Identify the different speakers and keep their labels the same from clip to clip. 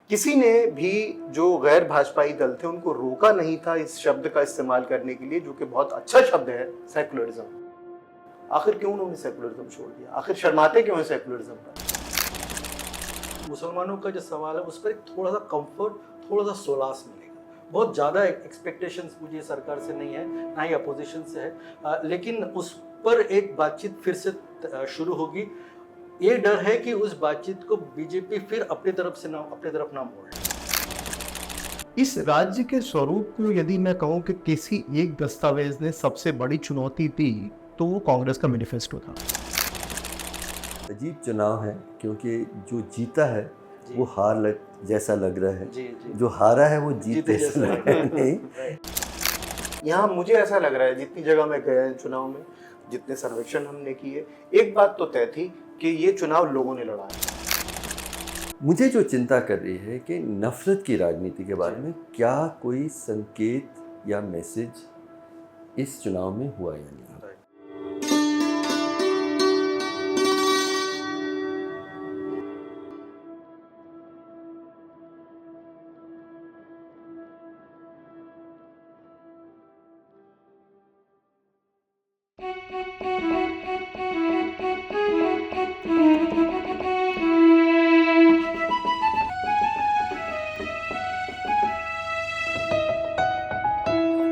Speaker 1: किसी ने भी जो गैर भाजपाई दल थे उनको रोका नहीं था इस शब्द का इस्तेमाल करने के लिए, जो कि बहुत अच्छा शब्द है, सेकुलरिज्म। आखिर क्यों उन्होंने सेकुलरिज्म छोड़ दिया? आखिर शर्माते क्यों हैं सेकुलरिज्म पर?
Speaker 2: मुसलमानों का जो सवाल है उस पर एक थोड़ा सा कंफर्ट, थोड़ा सा सोलास मिलेगा। बहुत ज़्यादा एक्सपेक्टेशंस मुझे सरकार से नहीं है, ना ही अपोजिशन से है, लेकिन उस पर एक बातचीत फिर से शुरू होगी। ये डर है कि उस बातचीत को बीजेपी फिर अपनी तरफ ना मोड़ ले।
Speaker 3: इस राज्य के स्वरूप को यदि मैं कहूं कि किसी एक दस्तावेज ने सबसे बड़ी चुनौती दी तो वो कांग्रेस का मैनिफेस्टो था।
Speaker 4: अजीब चुनाव है क्योंकि जो जीता है
Speaker 2: जी।
Speaker 4: वो हार जैसा लग रहा है,
Speaker 2: जी जी
Speaker 4: जो हारा है वो जीत
Speaker 2: जीते
Speaker 4: जैसा
Speaker 2: जैसा
Speaker 4: लग रहा है। नहीं,
Speaker 2: Right.
Speaker 1: यहाँ मुझे ऐसा लग रहा है, जितनी जगह मैं गया है चुनाव में, जितने सर्वेक्षण हमने किए, एक बात तो तय थी कि ये चुनाव लोगों ने लड़ा है।
Speaker 4: मुझे जो चिंता कर रही है कि नफरत की राजनीति के बारे में क्या कोई संकेत या मैसेज इस चुनाव में हुआ या नहीं।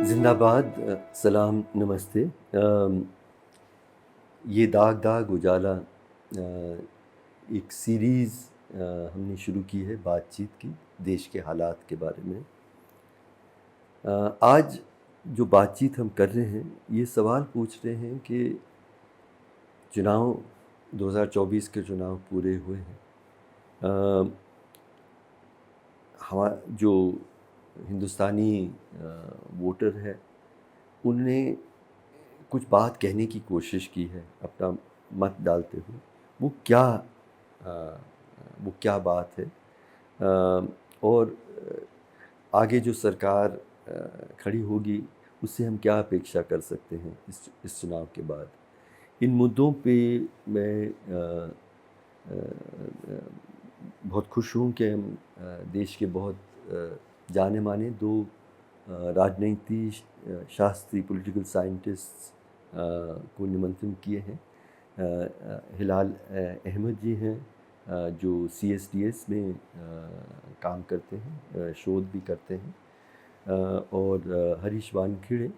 Speaker 4: जिंदाबाद, सलाम, नमस्ते। ये दाग दाग उजाला एक सीरीज़ हमने शुरू की है बातचीत की, देश के हालात के बारे में। आज जो बातचीत हम कर रहे हैं ये सवाल पूछ रहे हैं कि चुनाव 2024 के चुनाव पूरे हुए हैं, हमारा जो हिंदुस्तानी वोटर है उनने कुछ बात कहने की कोशिश की है अपना मत डालते हुए। वो क्या बात है, और आगे जो सरकार खड़ी होगी उससे हम क्या अपेक्षा कर सकते हैं इस चुनाव के बाद। इन मुद्दों पे मैं बहुत खुश हूँ कि हम देश के बहुत जाने माने दो राजनीति शास्त्री, पॉलिटिकल साइंटिस्ट को निमंत्रण किए हैं। हिलाल अहमद जी हैं जो CSDS में काम करते हैं, शोध भी करते हैं, और हरीश वानखेड़े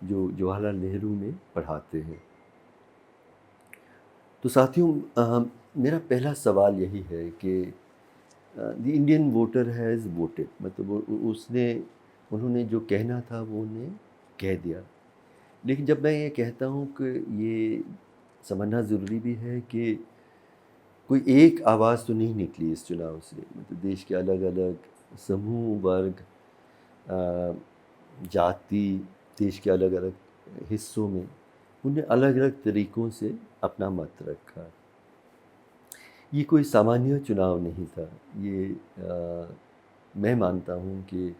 Speaker 4: जो जवाहरलाल नेहरू में पढ़ाते हैं। तो साथियों, मेरा पहला सवाल यही है कि the Indian voter has voted, मतलब उन्होंने जो कहना था वो उन्हें कह दिया। लेकिन जब मैं ये कहता हूँ कि ये समझना ज़रूरी भी है कि कोई एक आवाज़ तो नहीं निकली इस चुनाव से। मतलब देश के अलग अलग समूह, वर्ग, जाति, देश के अलग अलग हिस्सों में उन्हें अलग अलग तरीक़ों से अपना मत रखा। ये कोई सामान्य चुनाव नहीं था। ये मैं मानता हूँ कि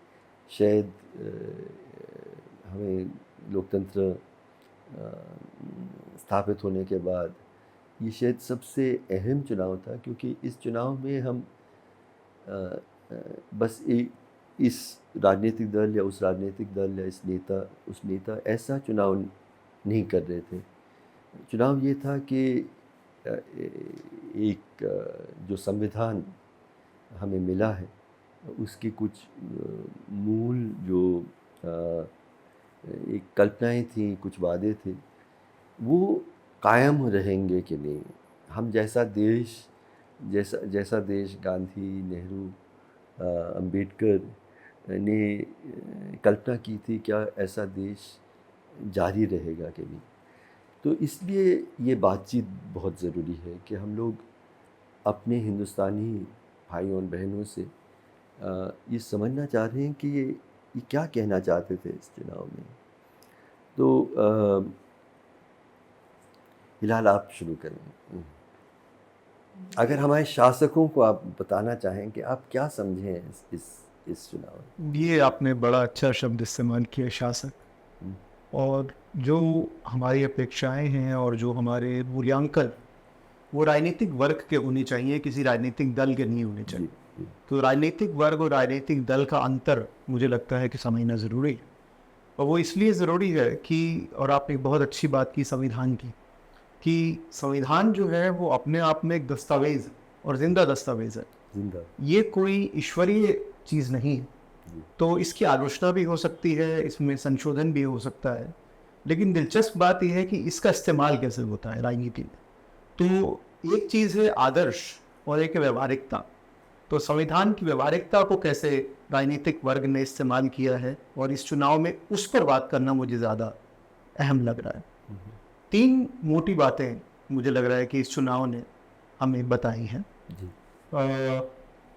Speaker 4: शायद हमें लोकतंत्र स्थापित होने के बाद ये शायद सबसे अहम चुनाव था, क्योंकि इस चुनाव में हम बस इस राजनीतिक दल या उस राजनीतिक दल या इस नेता उस नेता ऐसा चुनाव नहीं कर रहे थे। चुनाव ये था कि एक जो संविधान हमें मिला है उसकी कुछ मूल जो एक कल्पनाएं थी, कुछ वादे थे, वो कायम रहेंगे कि नहीं। हम जैसा देश गांधी, नेहरू, अंबेडकर ने कल्पना की थी, क्या ऐसा देश जारी रहेगा कि नहीं। तो इसलिए ये बातचीत बहुत ज़रूरी है कि हम लोग अपने हिंदुस्तानी भाइयों और बहनों से ये समझना चाह रहे हैं कि ये क्या कहना चाहते थे इस चुनाव में। तो हिलाल, आप शुरू करें। अगर हमारे शासकों को आप बताना चाहें कि आप क्या समझें इस चुनाव में।
Speaker 3: ये आपने बड़ा अच्छा शब्द इस्तेमाल किया, शासक। और जो हमारी अपेक्षाएं हैं और जो हमारे मूल्यांकन वो राजनीतिक वर्ग के होने चाहिए, किसी राजनीतिक दल के नहीं होने चाहिए। तो राजनीतिक वर्ग और राजनीतिक दल का अंतर मुझे लगता है कि समझना ज़रूरी है। और वो इसलिए ज़रूरी है कि, और आपने बहुत अच्छी बात की संविधान की, कि संविधान जो है वो अपने आप में एक दस्तावेज़ है और ज़िंदा दस्तावेज़ है,
Speaker 4: जिंदा।
Speaker 3: ये कोई ईश्वरीय चीज़ नहीं है। तो इसकी आलोचना भी हो सकती है, इसमें संशोधन भी हो सकता है, लेकिन दिलचस्प बात यह है कि इसका इस्तेमाल कैसे होता है राजनीति में। तो एक चीज़ है आदर्श और एक है व्यवहारिकता। तो संविधान की व्यवहारिकता को कैसे राजनीतिक वर्ग ने इस्तेमाल किया है और इस चुनाव में उस पर बात करना मुझे ज़्यादा अहम लग रहा है। 3 मोटी बातें मुझे लग रहा है कि इस चुनाव ने हमें बताई हैं।
Speaker 4: जी।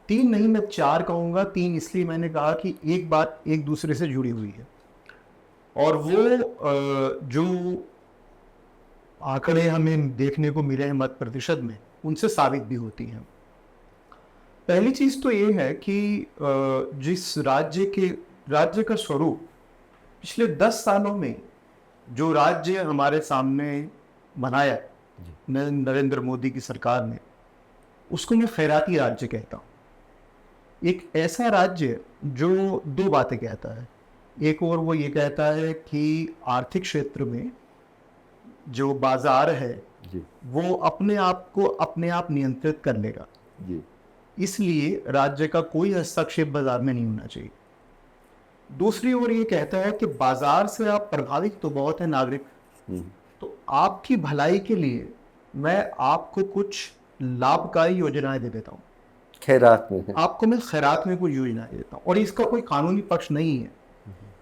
Speaker 3: 3 नहीं, मैं 4 कहूँगा। 3 इसलिए मैंने कहा कि एक बात एक दूसरे से जुड़ी हुई है, और वो जो आंकड़े हमें देखने को मिले हैं मत प्रतिशत में, उनसे साबित भी होती हैं। पहली चीज़ तो ये है कि जिस राज्य का स्वरूप पिछले 10 सालों में जो राज्य हमारे सामने बनाया नरेंद्र मोदी की सरकार ने, उसको मैं खैराती राज्य कहता हूँ। एक ऐसा राज्य जो 2 बातें कहता है। एक और वो ये कहता है कि आर्थिक क्षेत्र में जो बाजार है
Speaker 4: जी।
Speaker 3: वो अपने आप नियंत्रित कर लेगा,
Speaker 4: जी।
Speaker 3: इसलिए राज्य का कोई हस्तक्षेप बाजार में नहीं होना चाहिए। दूसरी ओर ये कहता है कि बाजार से आप प्रभावित तो बहुत है नागरिक, तो आपकी भलाई के लिए मैं आपको कुछ लाभकारी योजनाएं दे देता हूँ,
Speaker 4: खैरात में है।
Speaker 3: आपको मैं खैरात में कुछ योजनाएं देता हूँ, और इसका कोई कानूनी पक्ष नहीं है।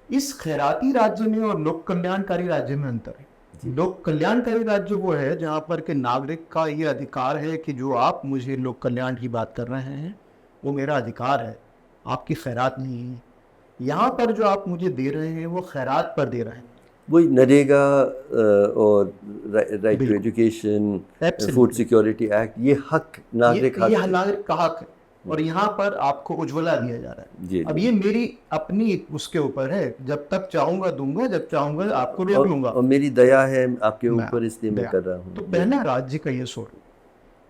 Speaker 3: इस खैराती राज्य में और लोक कल्याणकारी राज्य में अंतर है। लोक कल्याणकारी राज्य वो है जहाँ पर के नागरिक का ये अधिकार है कि जो आप मुझे लोक कल्याण की बात कर रहे हैं वो मेरा अधिकार है, आपकी खैरात नहीं है। यहाँ पर जो आप मुझे दे रहे हैं वो खैरात पर दे रहे हैं।
Speaker 4: वही नरेगा और right to education, food security act, ये हक नागरिक
Speaker 3: ये नागरिक का हक है, और यहाँ पर आपको उज्ज्वला दिया जा रहा है।
Speaker 4: जी।
Speaker 3: अब ये मेरी अपनी उसके ऊपर है, जब तक चाहूंगा दूंगा, जब चाहूंगा आपको रोक लूंगा,
Speaker 4: और मेरी दया है आपके ऊपर, इसलिए मैं कर रहा हूँ।
Speaker 3: तो पहला राज्य का ये स्वरूप,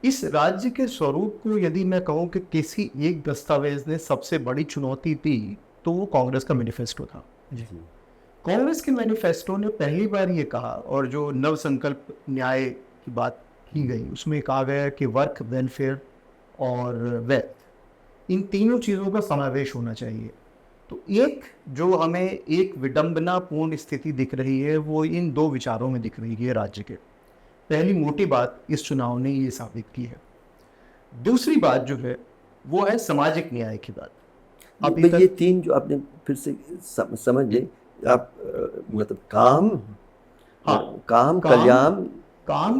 Speaker 3: इस राज्य के स्वरूप को यदि मैं कहूँ कि किसी एक दस्तावेज ने सबसे बड़ी चुनौती दी तो वो कांग्रेस का मैनिफेस्टो था। कांग्रेस के मैनिफेस्टो ने पहली बार ये कहा, और जो नव संकल्प न्याय की बात की गई उसमें कहा गया कि वर्क, वेलफेयर और वेल्थ, इन तीनों चीज़ों का समावेश होना चाहिए। तो एक जो हमें एक विडंबनापूर्ण स्थिति दिख रही है वो इन 2 विचारों में दिख रही है राज्य के। पहली मोटी बात इस चुनाव ने ये साबित की है। दूसरी बात जो है वो है सामाजिक न्याय की बात।
Speaker 4: अब ये 3 जो आपने फिर से समझ लें आप, मतलब काम,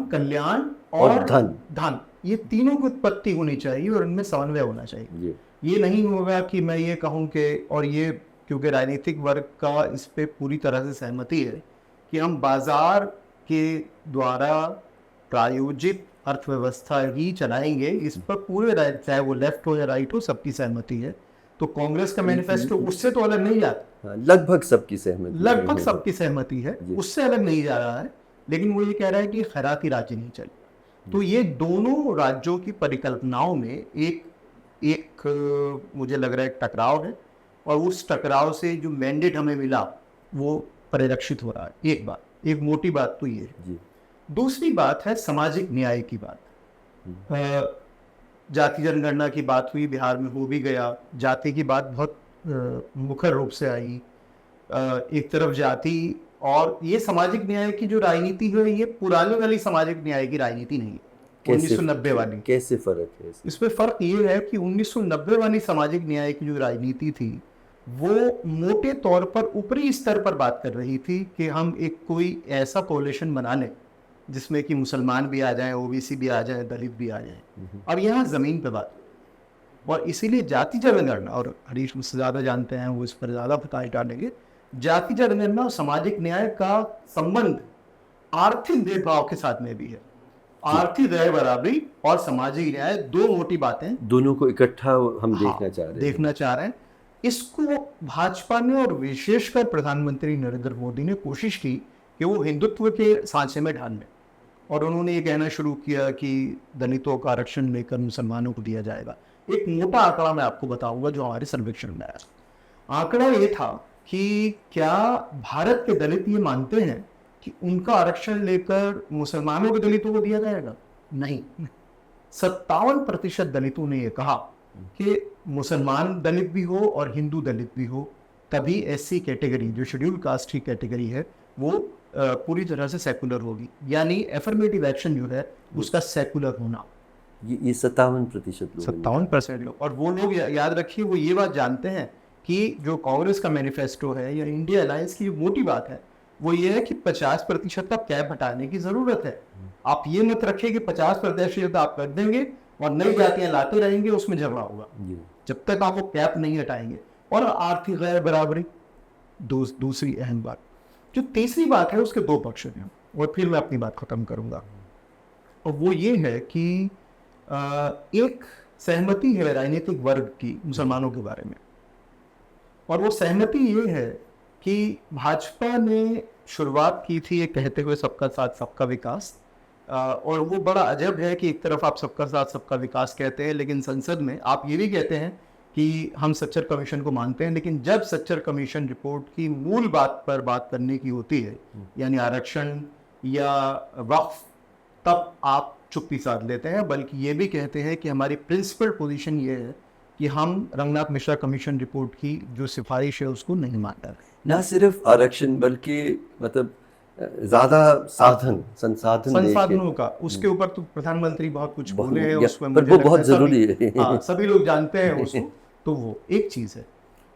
Speaker 4: कल्याण और धन, ये तीनों की उत्पत्ति होनी चाहिए और इनमें समन्वय होना चाहिए। ये नहीं होगा कि मैं ये कहूँ कि, और ये क्योंकि राजनीतिक वर्ग का इस पे पूरी तरह से सहमति है कि हम बाजार के द्वारा प्रायोजित अर्थव्यवस्था ही चलाएंगे, इस पर पूरे, चाहे वो लेफ्ट हो या राइट हो, सबकी सहमति है। तो कांग्रेस का मैनिफेस्टो उससे तो अलग नहीं जाता। लगभग सबकी
Speaker 3: सहमति है, उससे अलग नहीं जा रहा है, लेकिन वो ये कह रहा है कि खैराती राज्य नहीं चले। तो ये दोनों राज्यों की परिकल्पनाओं में एक मुझे लग रहा है एक टकराव है, और उस टकराव से जो मैंडेट हमें मिला वो परिलक्षित हो रहा है। एक बात, एक मोटी बात तो ये है। दूसरी बात है सामाजिक न्याय की बात। जाति जनगणना की बात हुई, बिहार में हो भी गया। जाति की बात बहुत मुखर रूप से आई। एक तरफ जाति, और ये सामाजिक न्याय की जो राजनीति है ये पुरानी वाली सामाजिक न्याय की राजनीति नहीं है, 1990 वाली।
Speaker 4: कैसे फर्क है
Speaker 3: इसमें? फर्क ये है कि 1990 वाली सामाजिक न्याय की जो राजनीति थी वो मोटे तौर पर ऊपरी स्तर पर बात कर रही थी कि हम एक कोई ऐसा कोalition बना लें जिसमें कि मुसलमान भी आ जाएं, ओबीसी भी आ जाएं, दलित भी आ जाएं। अब यहाँ ज़मीन पे बात, और इसीलिए जाति जनगणना, और हरीश मुझसे ज़्यादा जानते हैं, वो इस पर ज़्यादा बताए डालेंगे, जाति जनगणना और सामाजिक न्याय का संबंध आर्थिक भेदभाव के साथ में भी है। आर्थिक दया बराबरी और सामाजिक न्याय 2 मोटी बातें, दोनों
Speaker 4: को इकट्ठा हम देखना चाह रहे हैं।
Speaker 3: इसको भाजपा ने और विशेषकर प्रधानमंत्री नरेंद्र मोदी ने कोशिश की कि वो हिंदुत्व के सांचे में ढाल लें, और उन्होंने ये कहना शुरू किया कि दलितों का आरक्षण लेकर मुसलमानों को दिया जाएगा। एक मोटा आंकड़ा मैं आपको बताऊंगा जो हमारे सर्वेक्षण में आया। आंकड़ा ये था कि क्या भारत के दलित ये मानते हैं कि उनका आरक्षण लेकर मुसलमानों के दलितों को दिया जाएगा? नहीं। 57% दलितों ने यह कहा कि मुसलमान दलित भी हो और हिंदू दलित भी हो, तभी ऐसी कैटेगरी जो शेड्यूल कास्ट की कैटेगरी है वो पूरी तरह से सेकुलर होगी। यानी एफर्मेटिव एक्शन जो है उसका सेकुलर होना।
Speaker 4: ये 57% लोग,
Speaker 3: 57% लोग। और वो लोग याद रखिए, वो ये बात जानते हैं कि जो कांग्रेस का मैनिफेस्टो है या इंडिया अलायंस की मोटी बात है वो ये है कि 50% का कैप हटाने की जरूरत है। आप ये मत रखिए कि 50% आप कर देंगे और नई जातियां लाते रहेंगे, उसमें झगड़ा होगा। जब तक आप वो कैप नहीं हटाएंगे। और आर्थिक गैर बराबरी दूसरी अहम बात। जो तीसरी बात है उसके दो पक्ष हैं और फिर मैं अपनी बात खत्म करूंगा, और वो ये है कि एक सहमति है राजनीतिक वर्ग की मुसलमानों के बारे में, और वो सहमति ये है कि भाजपा ने शुरुआत की थी ये कहते हुए सबका साथ सबका विकास, और वो बड़ा अजब है कि एक तरफ आप सबका साथ सबका विकास कहते हैं लेकिन संसद में आप ये भी कहते हैं कि हम सच्चर कमीशन को मानते हैं, लेकिन जब सच्चर कमीशन रिपोर्ट की मूल बात पर बात करने की होती है यानी आरक्षण या वक्फ, तब आप चुप्पी साध लेते हैं, बल्कि ये भी कहते हैं कि हमारी प्रिंसिपल पोजीशन ये है कि हम रंगनाथ मिश्रा कमीशन रिपोर्ट की जो सिफारिश है उसको नहीं मानते।
Speaker 4: ना सिर्फ आरक्षण बल्कि मतलब ज्यादा
Speaker 3: संसाधनों का, उसके ऊपर तो प्रधानमंत्री बहुत कुछ बोले हैं, उसमें
Speaker 4: पर वो बहुत जरूरी है।
Speaker 3: हाँ, सभी लोग जानते हैं उसको, तो वो एक चीज है।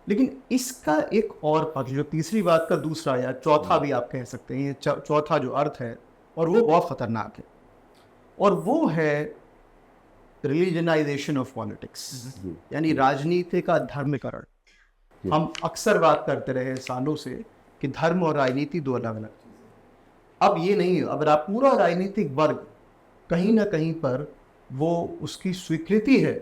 Speaker 3: लेकिन इसका एक और पक्ष, जो तीसरी बात का दूसरा या चौथा भी आप कह सकते हैं, ये चौथा जो अर्थ है और वो बहुत खतरनाक है, और वो है रिलीजनाइजेशन ऑफ पॉलिटिक्स, यानी राजनीति का धर्मीकरण। हम अक्सर बात करते रहे सालों से कि धर्म और राजनीति दो अलग अलग चीजें। अब ये नहीं, अब आप पूरा राजनीतिक वर्ग कहीं ना कहीं पर वो उसकी स्वीकृति है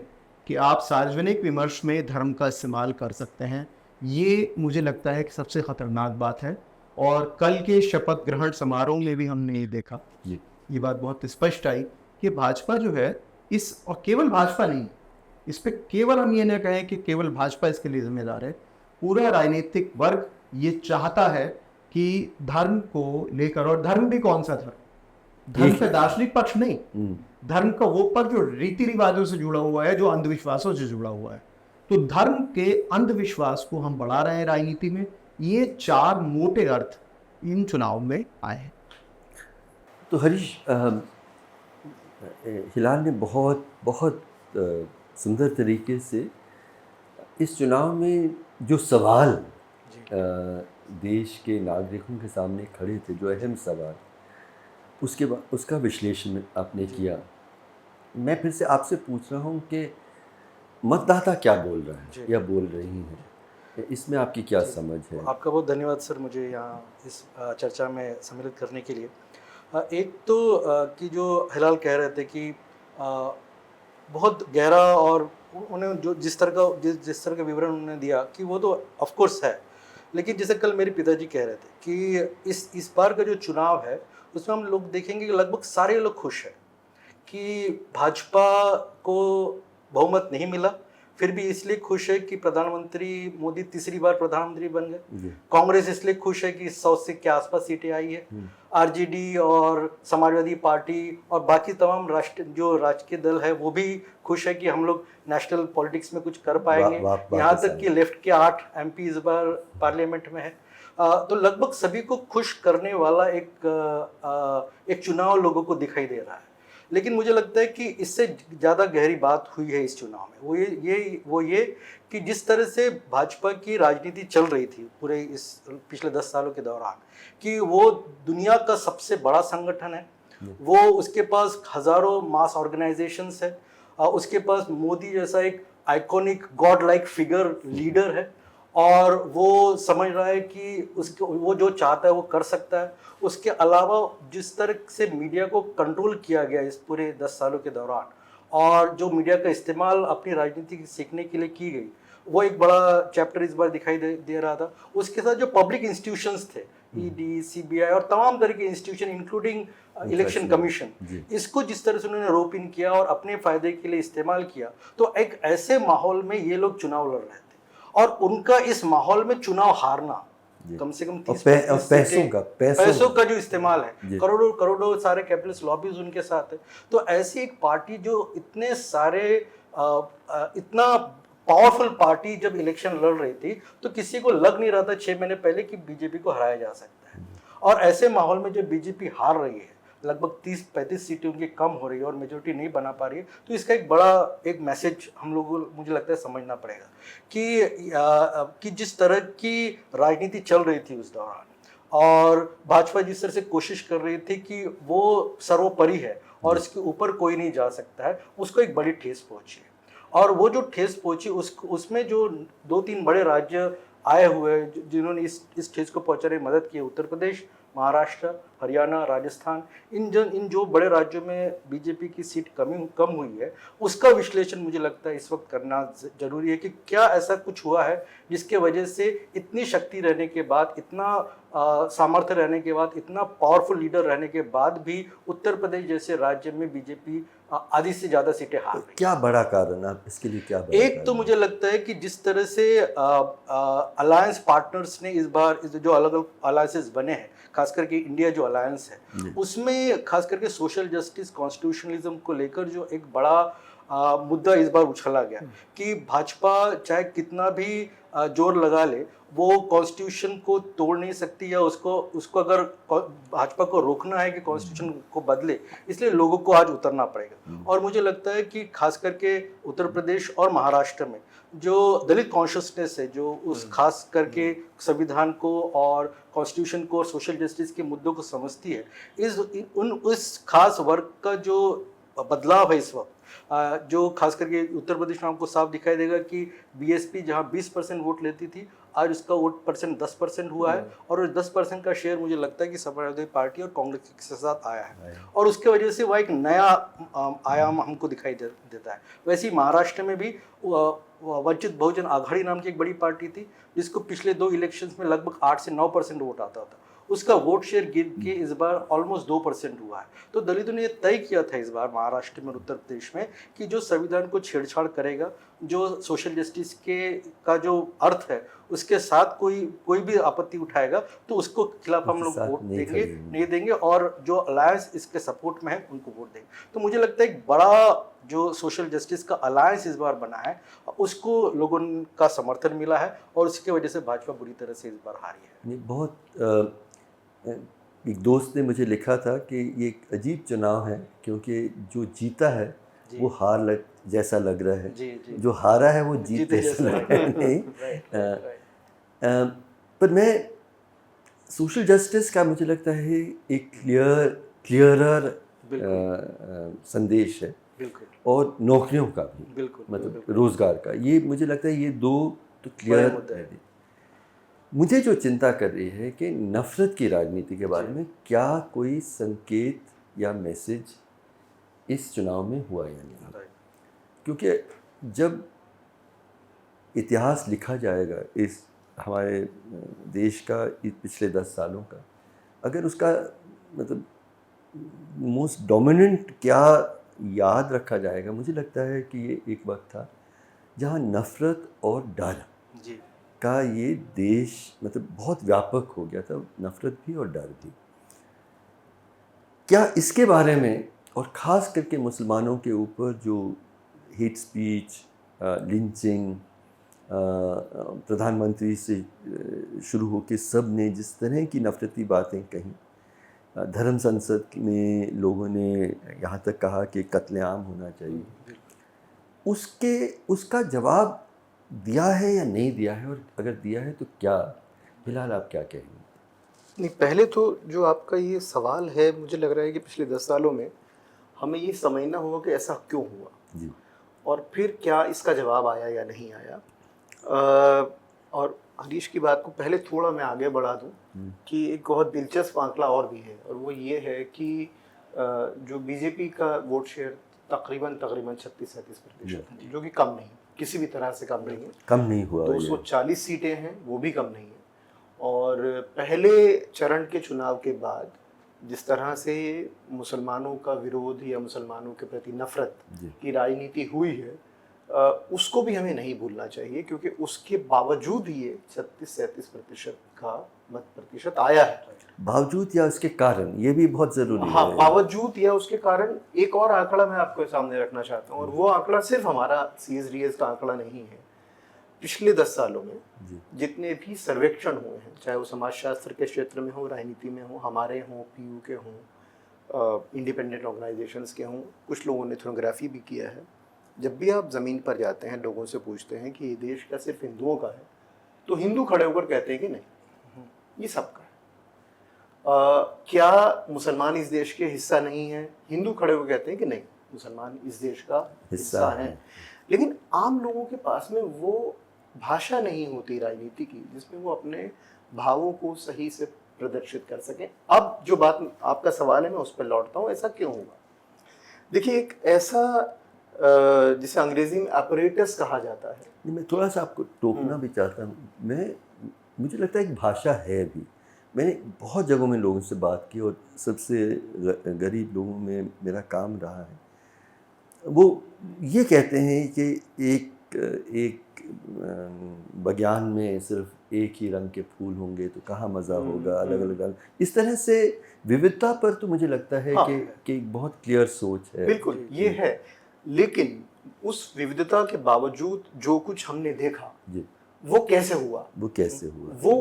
Speaker 3: कि आप सार्वजनिक विमर्श में धर्म का इस्तेमाल कर सकते हैं। ये मुझे लगता है कि सबसे खतरनाक बात है, और कल के शपथ ग्रहण समारोह में भी हमने ये देखा, ये बात बहुत स्पष्ट आई कि भाजपा जो है इस, और केवल भाजपा नहीं, इस पे केवल हम ये न कहें कि केवल भाजपा इसके लिए जिम्मेदार है, पूरा राजनीतिक वर्ग ये चाहता है कि धर्म को लेकर, और धर्म भी कौन सा धर्म का दार्शनिक पक्ष नहीं, धर्म का वो पक्ष जो रीति रिवाजों से जुड़ा हुआ है, जो अंधविश्वासों से जुड़ा हुआ है। तो धर्म के अंधविश्वास को हम बढ़ा रहे हैं राजनीति में। ये चार मोटे अर्थ इन चुनाव में आए हैं।
Speaker 4: तो हरीश, हिलाल ने बहुत बहुत सुंदर तरीके से इस चुनाव में जो सवाल देश के नागरिकों के सामने खड़े थे, जो अहम सवाल, उसका विश्लेषण आपने किया। मैं फिर से आपसे पूछ रहा हूँ कि मतदाता क्या बोल रहा है या बोल रही हैं, इसमें आपकी क्या समझ है?
Speaker 2: आपका बहुत धन्यवाद सर, मुझे यहाँ इस चर्चा में सम्मिलित करने के लिए। एक तो कि जो हिलाल कह रहे थे कि बहुत गहरा, और उन्हें जो जिस तरह का विवरण उन्होंने दिया कि वो तो ऑफ कोर्स है, लेकिन जैसे कल मेरे पिताजी कह रहे थे कि इस बार का जो चुनाव है उसमें हम लोग देखेंगे कि लगभग सारे लोग खुश हैं कि भाजपा को बहुमत नहीं मिला, फिर भी इसलिए खुश है कि प्रधानमंत्री मोदी तीसरी बार प्रधानमंत्री बन गए। कांग्रेस इसलिए खुश है कि 100 के आसपास सीटें आई है। आरजेडी और समाजवादी पार्टी और बाकी तमाम राजकीय दल है वो भी खुश है कि हम लोग नेशनल पॉलिटिक्स में कुछ कर पाएंगे। यहाँ तक कि लेफ्ट के 8 MP इस बार पार्लियामेंट में है। तो लगभग सभी को खुश करने वाला एक चुनाव लोगों को दिखाई दे रहा है। लेकिन मुझे लगता है कि इससे ज़्यादा गहरी बात हुई है इस चुनाव में, वो ये कि जिस तरह से भाजपा की राजनीति चल रही थी पूरे इस पिछले 10 सालों के दौरान, कि वो दुनिया का सबसे बड़ा संगठन है, वो उसके पास हज़ारों मास ऑर्गेनाइजेशंस है, उसके पास मोदी जैसा एक iconic God like figure leader है, और वो समझ रहा है कि वो जो चाहता है वो कर सकता है। उसके अलावा जिस तरह से मीडिया को कंट्रोल किया गया इस पूरे 10 सालों के दौरान, और जो मीडिया का इस्तेमाल अपनी राजनीति सीखने के लिए की गई, वो एक बड़ा चैप्टर इस बार दिखाई दे रहा था। उसके साथ जो पब्लिक इंस्टीट्यूशंस थे, ईडी, सीबीआई और तमाम तरह के इंस्टीट्यूशन इंक्लूडिंग इलेक्शन कमीशन,
Speaker 4: जी।
Speaker 2: इसको जिस तरह से उन्होंने रोप इन किया और अपने फायदे के लिए इस्तेमाल किया, तो एक ऐसे माहौल में ये लोग चुनाव लड़ रहे थे और उनका इस माहौल में चुनाव हारना, कम से कम 30 पैसों का जो इस्तेमाल है, करोड़ों करोड़ों सारे कैपिटलिस्ट लॉबीज उनके साथ है। तो ऐसी एक पार्टी जो इतने सारे इतना पावरफुल पार्टी जब इलेक्शन लड़ रही थी, तो किसी को लग नहीं रहा था 6 महीने पहले कि बीजेपी को हराया जा सकता है। और ऐसे माहौल में जब बीजेपी हार रही है, लगभग 30-35 सीटें उनकी कम हो रही है और मेजोरिटी नहीं बना पा रही है, तो इसका एक बड़ा एक मैसेज हम लोगों को, मुझे लगता है, समझना पड़ेगा कि जिस तरह की राजनीति चल रही थी उस दौरान और भाजपा जिस तरह से कोशिश कर रही थी कि वो सर्वोपरि है और इसके ऊपर कोई नहीं जा सकता है, उसको एक बड़ी ठेस पहुंची है। और वो जो ठेस पहुंची उसमें जो 2-3 बड़े राज्य आए हुए जिन्होंने इस ठेस को पहुंचाने में मदद की, उत्तर प्रदेश, महाराष्ट्र, हरियाणा, राजस्थान, इन जो बड़े राज्यों में बीजेपी की सीट कम हुई है, उसका विश्लेषण मुझे लगता है इस वक्त करना जरूरी है कि क्या ऐसा कुछ हुआ है जिसके वजह से इतनी शक्ति रहने के बाद, इतना सामर्थ्य रहने के बाद, इतना पावरफुल लीडर रहने के बाद भी उत्तर प्रदेश जैसे राज्य में बीजेपी आधी से ज्यादा सीटें हार रही।
Speaker 4: क्या बड़ा कारण, आप इसके लिए क्या बड़ा
Speaker 2: एक तो मुझे लगता है कि जिस तरह से अलायंस पार्टनर्स ने इस बार जो अलग अलग अलायंसेस बने हैं, खास करके इंडिया जो अलायंस है, उसमें खास करके सोशल जस्टिस, कॉन्स्टिट्यूशनलिज्म को लेकर जो एक बड़ा मुद्दा इस बार उछला गया कि भाजपा चाहे कितना भी जोर लगा ले, वो कॉन्स्टिट्यूशन को तोड़ नहीं सकती, या उसको अगर भाजपा को रोकना है कि कॉन्स्टिट्यूशन को बदले, इसलिए लोगों को आज उतरना पड़ेगा। और मुझे लगता है कि खास करके उत्तर प्रदेश और महाराष्ट्र में जो दलित कॉन्शियसनेस है, जो उस खास करके संविधान को और कॉन्स्टिट्यूशन को और सोशल जस्टिस के मुद्दों को समझती है, उस खास वर्ग का जो बदलाव है इस वक्त, जो खास करके उत्तर प्रदेश में आपको साफ दिखाई देगा कि बीएसपी जहां 20% वोट लेती थी, आज उसका वोट परसेंट 10% हुआ है और 10% का शेयर मुझे लगता है कि समाजवादी पार्टी और कांग्रेस के साथ आया है और उसके वजह से वह एक नया आयाम हमको दिखाई देता है। वैसे ही महाराष्ट्र में भी वंचित बहुजन आघाड़ी नाम की एक बड़ी पार्टी थी जिसको पिछले 2 इलेक्शंस में लगभग 8 से 9% वोट आता था, उसका वोट शेयर गिर के इस बार ऑलमोस्ट 2% हुआ है। तो दलितों ने तय किया था इस बार महाराष्ट्र में और उत्तर प्रदेश में कि जो संविधान को छेड़छाड़ करेगा, जो सोशल जस्टिस का जो अर्थ है उसके साथ कोई भी आपत्ति उठाएगा, तो उसको खिलाफ हम लोग वोट नहीं देंगे और जो अलायंस इसके सपोर्ट में है उनको वोट देंगे। तो मुझे लगता है एक बड़ा जो सोशल जस्टिस का अलायंस इस बार बना है, उसको लोगों का समर्थन मिला है और उसकी वजह से भाजपा बुरी तरह से इस बार हारी है।
Speaker 4: बहुत एक दोस्त ने मुझे लिखा था कि ये एक अजीब चुनाव है क्योंकि जो जीता है वो हार जैसा लग रहा है, जो हारा है वो जीत जैसा लग रहा है। नहीं, पर मैं सोशल जस्टिस का मुझे लगता है एक क्लियरर संदेश है और नौकरियों का भी, मतलब रोजगार का, ये मुझे लगता है ये 2 तो क्लियर है। मुझे जो चिंता कर रही है कि नफरत की राजनीति के बारे में क्या कोई संकेत या मैसेज इस चुनाव में हुआ या नहीं, क्योंकि जब इतिहास लिखा जाएगा इस हमारे देश का पिछले 10 सालों का, अगर उसका मतलब मोस्ट डोमिनेंट क्या याद रखा जाएगा, मुझे लगता है कि ये एक वक्त था जहाँ नफरत और डर का ये देश मतलब बहुत व्यापक हो गया था, नफरत भी और डर भी। क्या इसके बारे में, और ख़ास करके मुसलमानों के ऊपर जो हेट स्पीच, लिंचिंग, प्रधानमंत्री से शुरू होकर सब ने जिस तरह की नफरती बातें कहीं, धर्म संसद में लोगों ने यहाँ तक कहा कि कत्लेआम होना चाहिए, उसका जवाब दिया है या नहीं दिया है, और अगर दिया है तो क्या? फिलहाल आप क्या कहेंगे?
Speaker 1: नहीं, पहले तो जो आपका ये सवाल है, मुझे लग रहा है कि पिछले 10 सालों में हमें ये समझना होगा कि ऐसा क्यों हुआ
Speaker 4: जी,
Speaker 1: और फिर क्या इसका जवाब आया या नहीं आया। और हरीश की बात को पहले थोड़ा मैं आगे बढ़ा दूं कि एक बहुत दिलचस्प आंकड़ा और भी है, और वो ये है कि जो बीजेपी का वोट शेयर तकरीबन 36-37%, जो कि कम नहीं, किसी भी तरह से कम नहीं है,
Speaker 4: कम नहीं हुआ।
Speaker 1: 240 सीटें हैं, वो भी कम नहीं है। और और पहले चरण के चुनाव के बाद जिस तरह से मुसलमानों का विरोध या मुसलमानों के प्रति नफरत की राजनीति हुई है, उसको भी हमें नहीं भूलना चाहिए, क्योंकि उसके बावजूद ये 36-37% का मत प्रतिशत आया है।
Speaker 4: बावजूद या उसके कारण, ये भी बहुत जरूरी
Speaker 1: हाँ,
Speaker 4: है।
Speaker 1: बावजूद या उसके कारण एक और आंकड़ा मैं आपको सामने रखना चाहता हूँ, और वो आंकड़ा सिर्फ हमारा CSDS का आंकड़ा नहीं है। पिछले 10 सालों में जितने भी सर्वेक्षण हुए हैं, चाहे वो समाजशास्त्र के क्षेत्र में हो, राजनीति में हो, हमारे हों, PU के हों, इंडिपेंडेंट ऑर्गेनाइजेशंस के हों, कुछ लोगों ने एथनोग्राफी भी किया है, जब भी आप ज़मीन पर जाते हैं, लोगों से पूछते हैं कि ये देश क्या सिर्फ हिंदुओं का है, तो हिंदू खड़े होकर कहते हैं कि नहीं, ये सबका है। क्या मुसलमान इस देश के हिस्सा नहीं है? हिंदू खड़े होकर कहते हैं कि नहीं, मुसलमान इस देश का हिस्सा है। लेकिन आम लोगों के पास में वो भाषा नहीं होती राजनीति की जिसमें वो अपने भावों को सही से प्रदर्शित कर सकें। अब जो बात आपका सवाल है, मैं उस पर लौटता हूँ, ऐसा क्यों होगा? देखिए, एक ऐसा जिसे अंग्रेजी में अपरेटस कहा जाता है।
Speaker 4: मैं थोड़ा सा आपको टोकना भी चाहता हूँ। मुझे लगता है कि भाषा है भी। मैंने बहुत जगहों में लोगों से बात की और सबसे गरीब लोगों में मेरा काम रहा है। वो ये कहते हैं कि एक बगान में सिर्फ एक ही रंग के फूल होंगे तो कहाँ मज़ा होगा, अलग अलग रंग। इस तरह से विविधता पर तो मुझे लगता है कि एक बहुत क्लियर सोच है।
Speaker 1: बिल्कुल, ये है। लेकिन उस विविधता के बावजूद जो कुछ हमने देखा वो कैसे हुआ? वो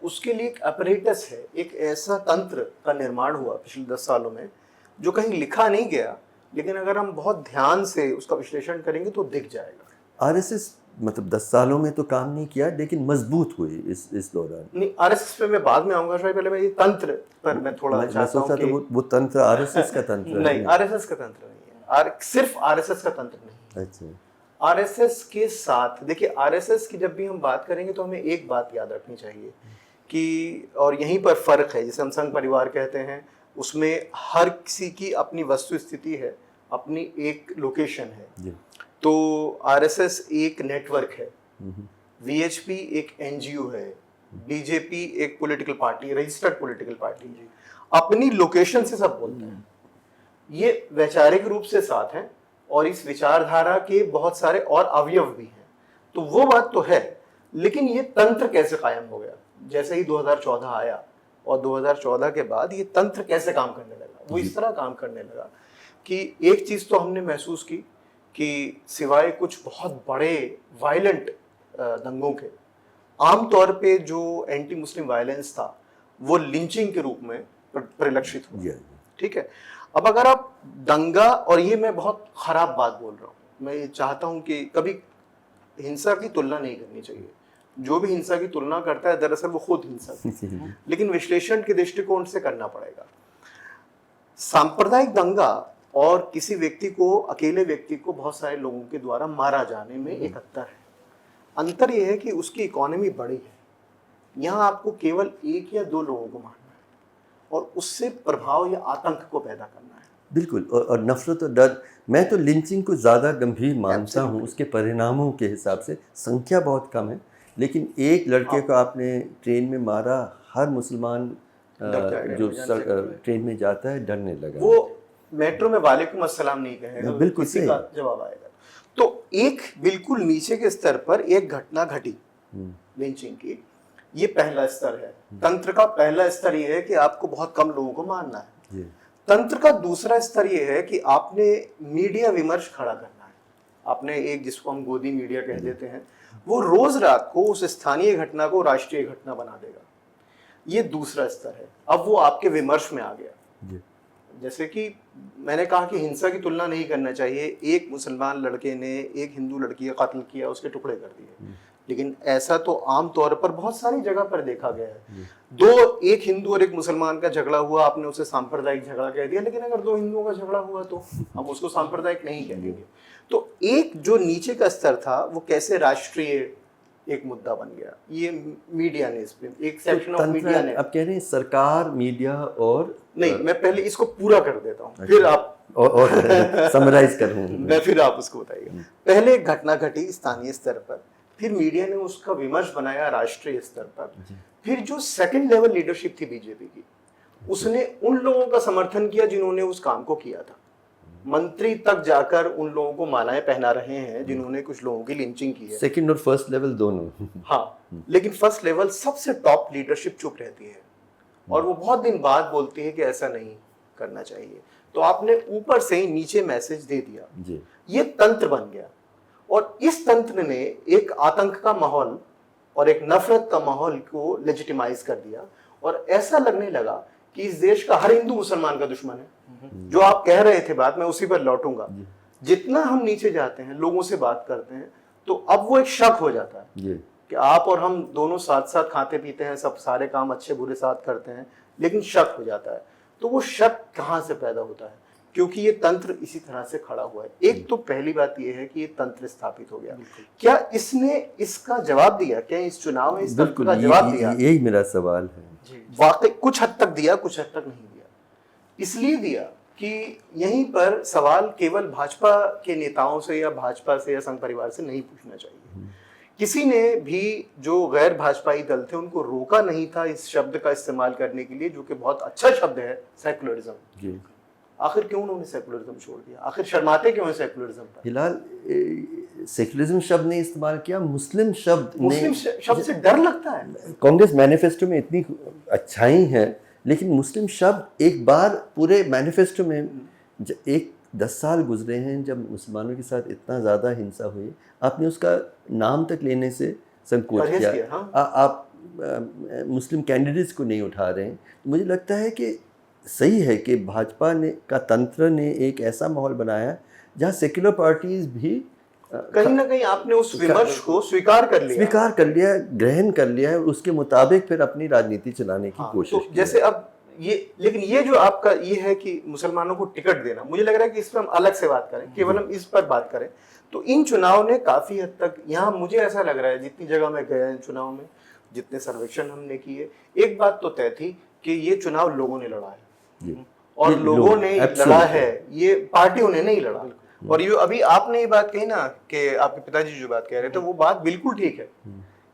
Speaker 1: उसके लिए एक अपरेटस है, एक ऐसा तंत्र का निर्माण हुआ पिछले 10 सालों में जो कहीं लिखा नहीं गया, लेकिन अगर हम बहुत ध्यान से उसका विश्लेषण करेंगे तो दिख जाएगा।
Speaker 4: RSS मतलब 10 सालों में तो काम नहीं किया, लेकिन मजबूत हुई इस दौरान।
Speaker 1: नहीं, RSS पे मैं बाद में आऊंगा, पहले मैं ये तंत्र पर मैं थोड़ा चाहता हूं कि
Speaker 4: वो तंत्र RSS का तंत्र
Speaker 1: नहीं, RSS का तंत्र नहीं है, सिर्फ RSS का तंत्र नहीं।
Speaker 4: अच्छा,
Speaker 1: RSS के साथ देखिए, RSS की जब भी हम बात करेंगे तो हमें एक बात याद रखनी चाहिए कि, और यहीं पर फर्क है, जिसे हम संघ परिवार कहते हैं, उसमें हर किसी की अपनी वस्तु स्थिति है, अपनी एक लोकेशन है। तो RSS एक नेटवर्क है, VHP एक NGO है, BJP एक political party, registered political party, अपनी लोकेशन से सब बोलते हैं। ये वैचारिक रूप से साथ हैं और इस विचारधारा के बहुत सारे और अवयव भी हैं। तो वो बात तो है, लेकिन ये तंत्र कैसे कायम हो गया? जैसे ही 2014 आया और 2014 के बाद ये तंत्र कैसे काम करने लगा? वो इस तरह काम करने लगा कि एक चीज तो हमने महसूस की कि सिवाय कुछ बहुत बड़े वायलेंट दंगों के, आमतौर पे जो एंटी मुस्लिम वायलेंस था वो लिंचिंग के रूप में परिलक्षित हुआ। ठीक है, अब अगर आप दंगा, और ये मैं बहुत खराब बात बोल रहा हूँ, मैं ये चाहता हूँ कि कभी हिंसा की तुलना नहीं करनी चाहिए। जो भी हिंसा की तुलना करता है दरअसल वो खुद हिंसा लेकिन विश्लेषण के दृष्टिकोण से करना पड़ेगा। सांप्रदायिक दंगा और किसी व्यक्ति को, अकेले व्यक्ति को बहुत सारे लोगों के द्वारा मारा जाने में एक अंतर है। अंतर यह है कि उसकी इकोनॉमी बड़ी है, यहाँ आपको केवल 1 या 2 लोगों को मारना है और उससे प्रभाव या आतंक को पैदा करना है।
Speaker 4: बिल्कुल, और नफरत और डर। मैं तो लिंचिंग को ज़्यादा गंभीर मानता हूँ उसके परिणामों के हिसाब से। संख्या बहुत कम है, लेकिन एक लड़के को आपने ट्रेन में मारा, हर मुसलमान जो ट्रेन में जाता है डरने लगा।
Speaker 1: वो मेट्रो में वालेकुम अस्सलाम नहीं कहेगा,
Speaker 4: बिल्कुल
Speaker 1: किसी का जवाब आएगा। तो एक बिल्कुल नीचे के स्तर पर एक घटना घटी लिंचिंग की, ये पहला स्तर है। तंत्र का पहला स्तर ये है कि आपको बहुत कम लोगों को मारना है। तंत्र का दूसरा स्तर ये है कि आपने मीडिया विमर्श खड़ा करना है। आपने एक, जिसको हम गोदी मीडिया कह देते हैं, वो रोज रात को उस स्थानीय घटना को राष्ट्रीय घटना बना देगा। ये दूसरा स्तर है। अब वो आपके विमर्श में आ गया। जैसे कि मैंने कहा कि हिंसा की तुलना नहीं करना चाहिए। एक मुसलमान लड़के ने एक हिंदू लड़की का कत्ल किया, उसके टुकड़े कर दिए, लेकिन ऐसा तो आम तौर पर बहुत सारी जगह पर देखा गया है। एक हिंदू और एक मुसलमान का झगड़ा हुआ, आपने उसे सांप्रदायिक झगड़ा कह दिया, लेकिन अगर 2 हिंदुओं का झगड़ा हुआ तो हम उसको सांप्रदायिक नहीं कहेंगे। तो एक जो नीचे का स्तर था वो कैसे राष्ट्रीय एक मुद्दा बन गया। ये मीडिया ने, इस पे एक सेक्शन ऑफ मीडिया ने,
Speaker 4: अब कह रहे हैं सरकार, मीडिया और
Speaker 1: नहीं, मैं पहले इसको पूरा कर देता हूँ, फिर आप
Speaker 4: और समराइज करूँ
Speaker 1: मैं, फिर आप उसको बताइएगा। पहले एक घटना घटी स्थानीय स्तर पर फिर मीडिया ने उसका विमर्श बनाया राष्ट्रीय स्तर पर, फिर जो सेकंड लेवल लीडरशिप थी बीजेपी की, उसने उन लोगों का समर्थन किया जिन्होंने उस काम को किया था। मंत्री तक जाकर उन लोगों को मालाएं पहना रहे हैं जिन्होंने कुछ लोगों की लिंचिंग की है।
Speaker 4: सेकंड और फर्स्ट लेवल दोनों।
Speaker 1: हाँ, लेकिन फर्स्ट लेवल सबसे टॉप लीडरशिप चुप रहती है और वो बहुत दिन बाद बोलती है कि ऐसा नहीं करना चाहिए। तो आपने ऊपर से ही नीचे मैसेज दे दिया
Speaker 4: जी।
Speaker 1: ये तंत्र बन गया और इस तंत्र ने एक आतंक का माहौल और एक नफरत का माहौल को लेजिटिमाइज कर दिया और ऐसा लगने लगा कि इस देश का हर हिंदू मुसलमान का दुश्मन है। जो आप कह रहे थे बात, मैं उसी पर लौटूंगा। जितना हम नीचे जाते हैं, लोगों से बात करते हैं, तो अब वो एक शक हो जाता है कि आप और हम दोनों साथ साथ खाते पीते हैं, सब सारे काम अच्छे बुरे साथ करते हैं, लेकिन शक हो जाता है। तो वो शक कहाँ से पैदा होता है? क्योंकि ये तंत्र इसी तरह से खड़ा हुआ है। एक तो पहली बात ये है कि ये तंत्र स्थापित हो गया। क्या इसने इसका जवाब दिया? क्या इस चुनाव में इस तंत्र का जवाब दिया?
Speaker 4: यही मेरा सवाल है।
Speaker 1: वाकई कुछ हद तक दिया, कुछ हद तक नहीं दिया। इसलिए दिया कि यहीं पर सवाल केवल भाजपा के नेताओं से या भाजपा से या संघ परिवार से नहीं पूछना चाहिए। किसी ने भी जो गैर भाजपाई दल थे उनको रोका नहीं था इस शब्द का इस्तेमाल करने के लिए, जो कि बहुत अच्छा शब्द है, सेकुलरिज्म। आखिर क्यों उन्होंने सेकुलरिज्म छोड़ दिया? आखिर शर्माते क्यों है सेकुलरिज्म पर?
Speaker 4: फिलहाल सेकुलरिज्म शब्द ने इस्तेमाल किया, मुस्लिम
Speaker 1: शब्द से डर लगता है।
Speaker 4: कांग्रेस मैनिफेस्टो में इतनी अच्छाई है, लेकिन मुस्लिम शब्द एक बार पूरे मैनिफेस्टो में 10 साल गुजरे हैं जब मुसलमानों के साथ इतना ज़्यादा हिंसा हुई, आपने उसका नाम तक लेने से संकोच किया।
Speaker 1: हाँ?
Speaker 4: आप मुस्लिम कैंडिडेट्स को नहीं उठा रहे हैं। मुझे लगता है कि सही है कि भाजपा ने का तंत्र ने एक ऐसा माहौल बनाया जहाँ सेक्युलर पार्टीज भी
Speaker 1: कहीं ना कहीं आपने उस विमर्श को स्वीकार कर लिया,
Speaker 4: ग्रहण कर लिया है और उसके मुताबिक फिर अपनी राजनीति चलाने की कोशिश
Speaker 1: तो जैसे अब ये, लेकिन ये जो आपका ये है कि मुसलमानों को टिकट देना, मुझे लग रहा है कि इस पर हम अलग से बात करें, केवल हम इस पर बात करें तो इन चुनाव ने काफी हद तक, यहाँ मुझे ऐसा लग रहा है जितनी जगह मैं गया इन चुनाव में, जितने सर्वेक्षण हमने किए, एक बात तो तय थी कि ये चुनाव लोगों ने लड़ा है और लोगों ने लड़ा है, ये पार्टियों ने नहीं लड़ा। और ये अभी आपने ये बात कही ना कि आपके पिताजी जो बात कह रहे थे, वो बात बिल्कुल ठीक है।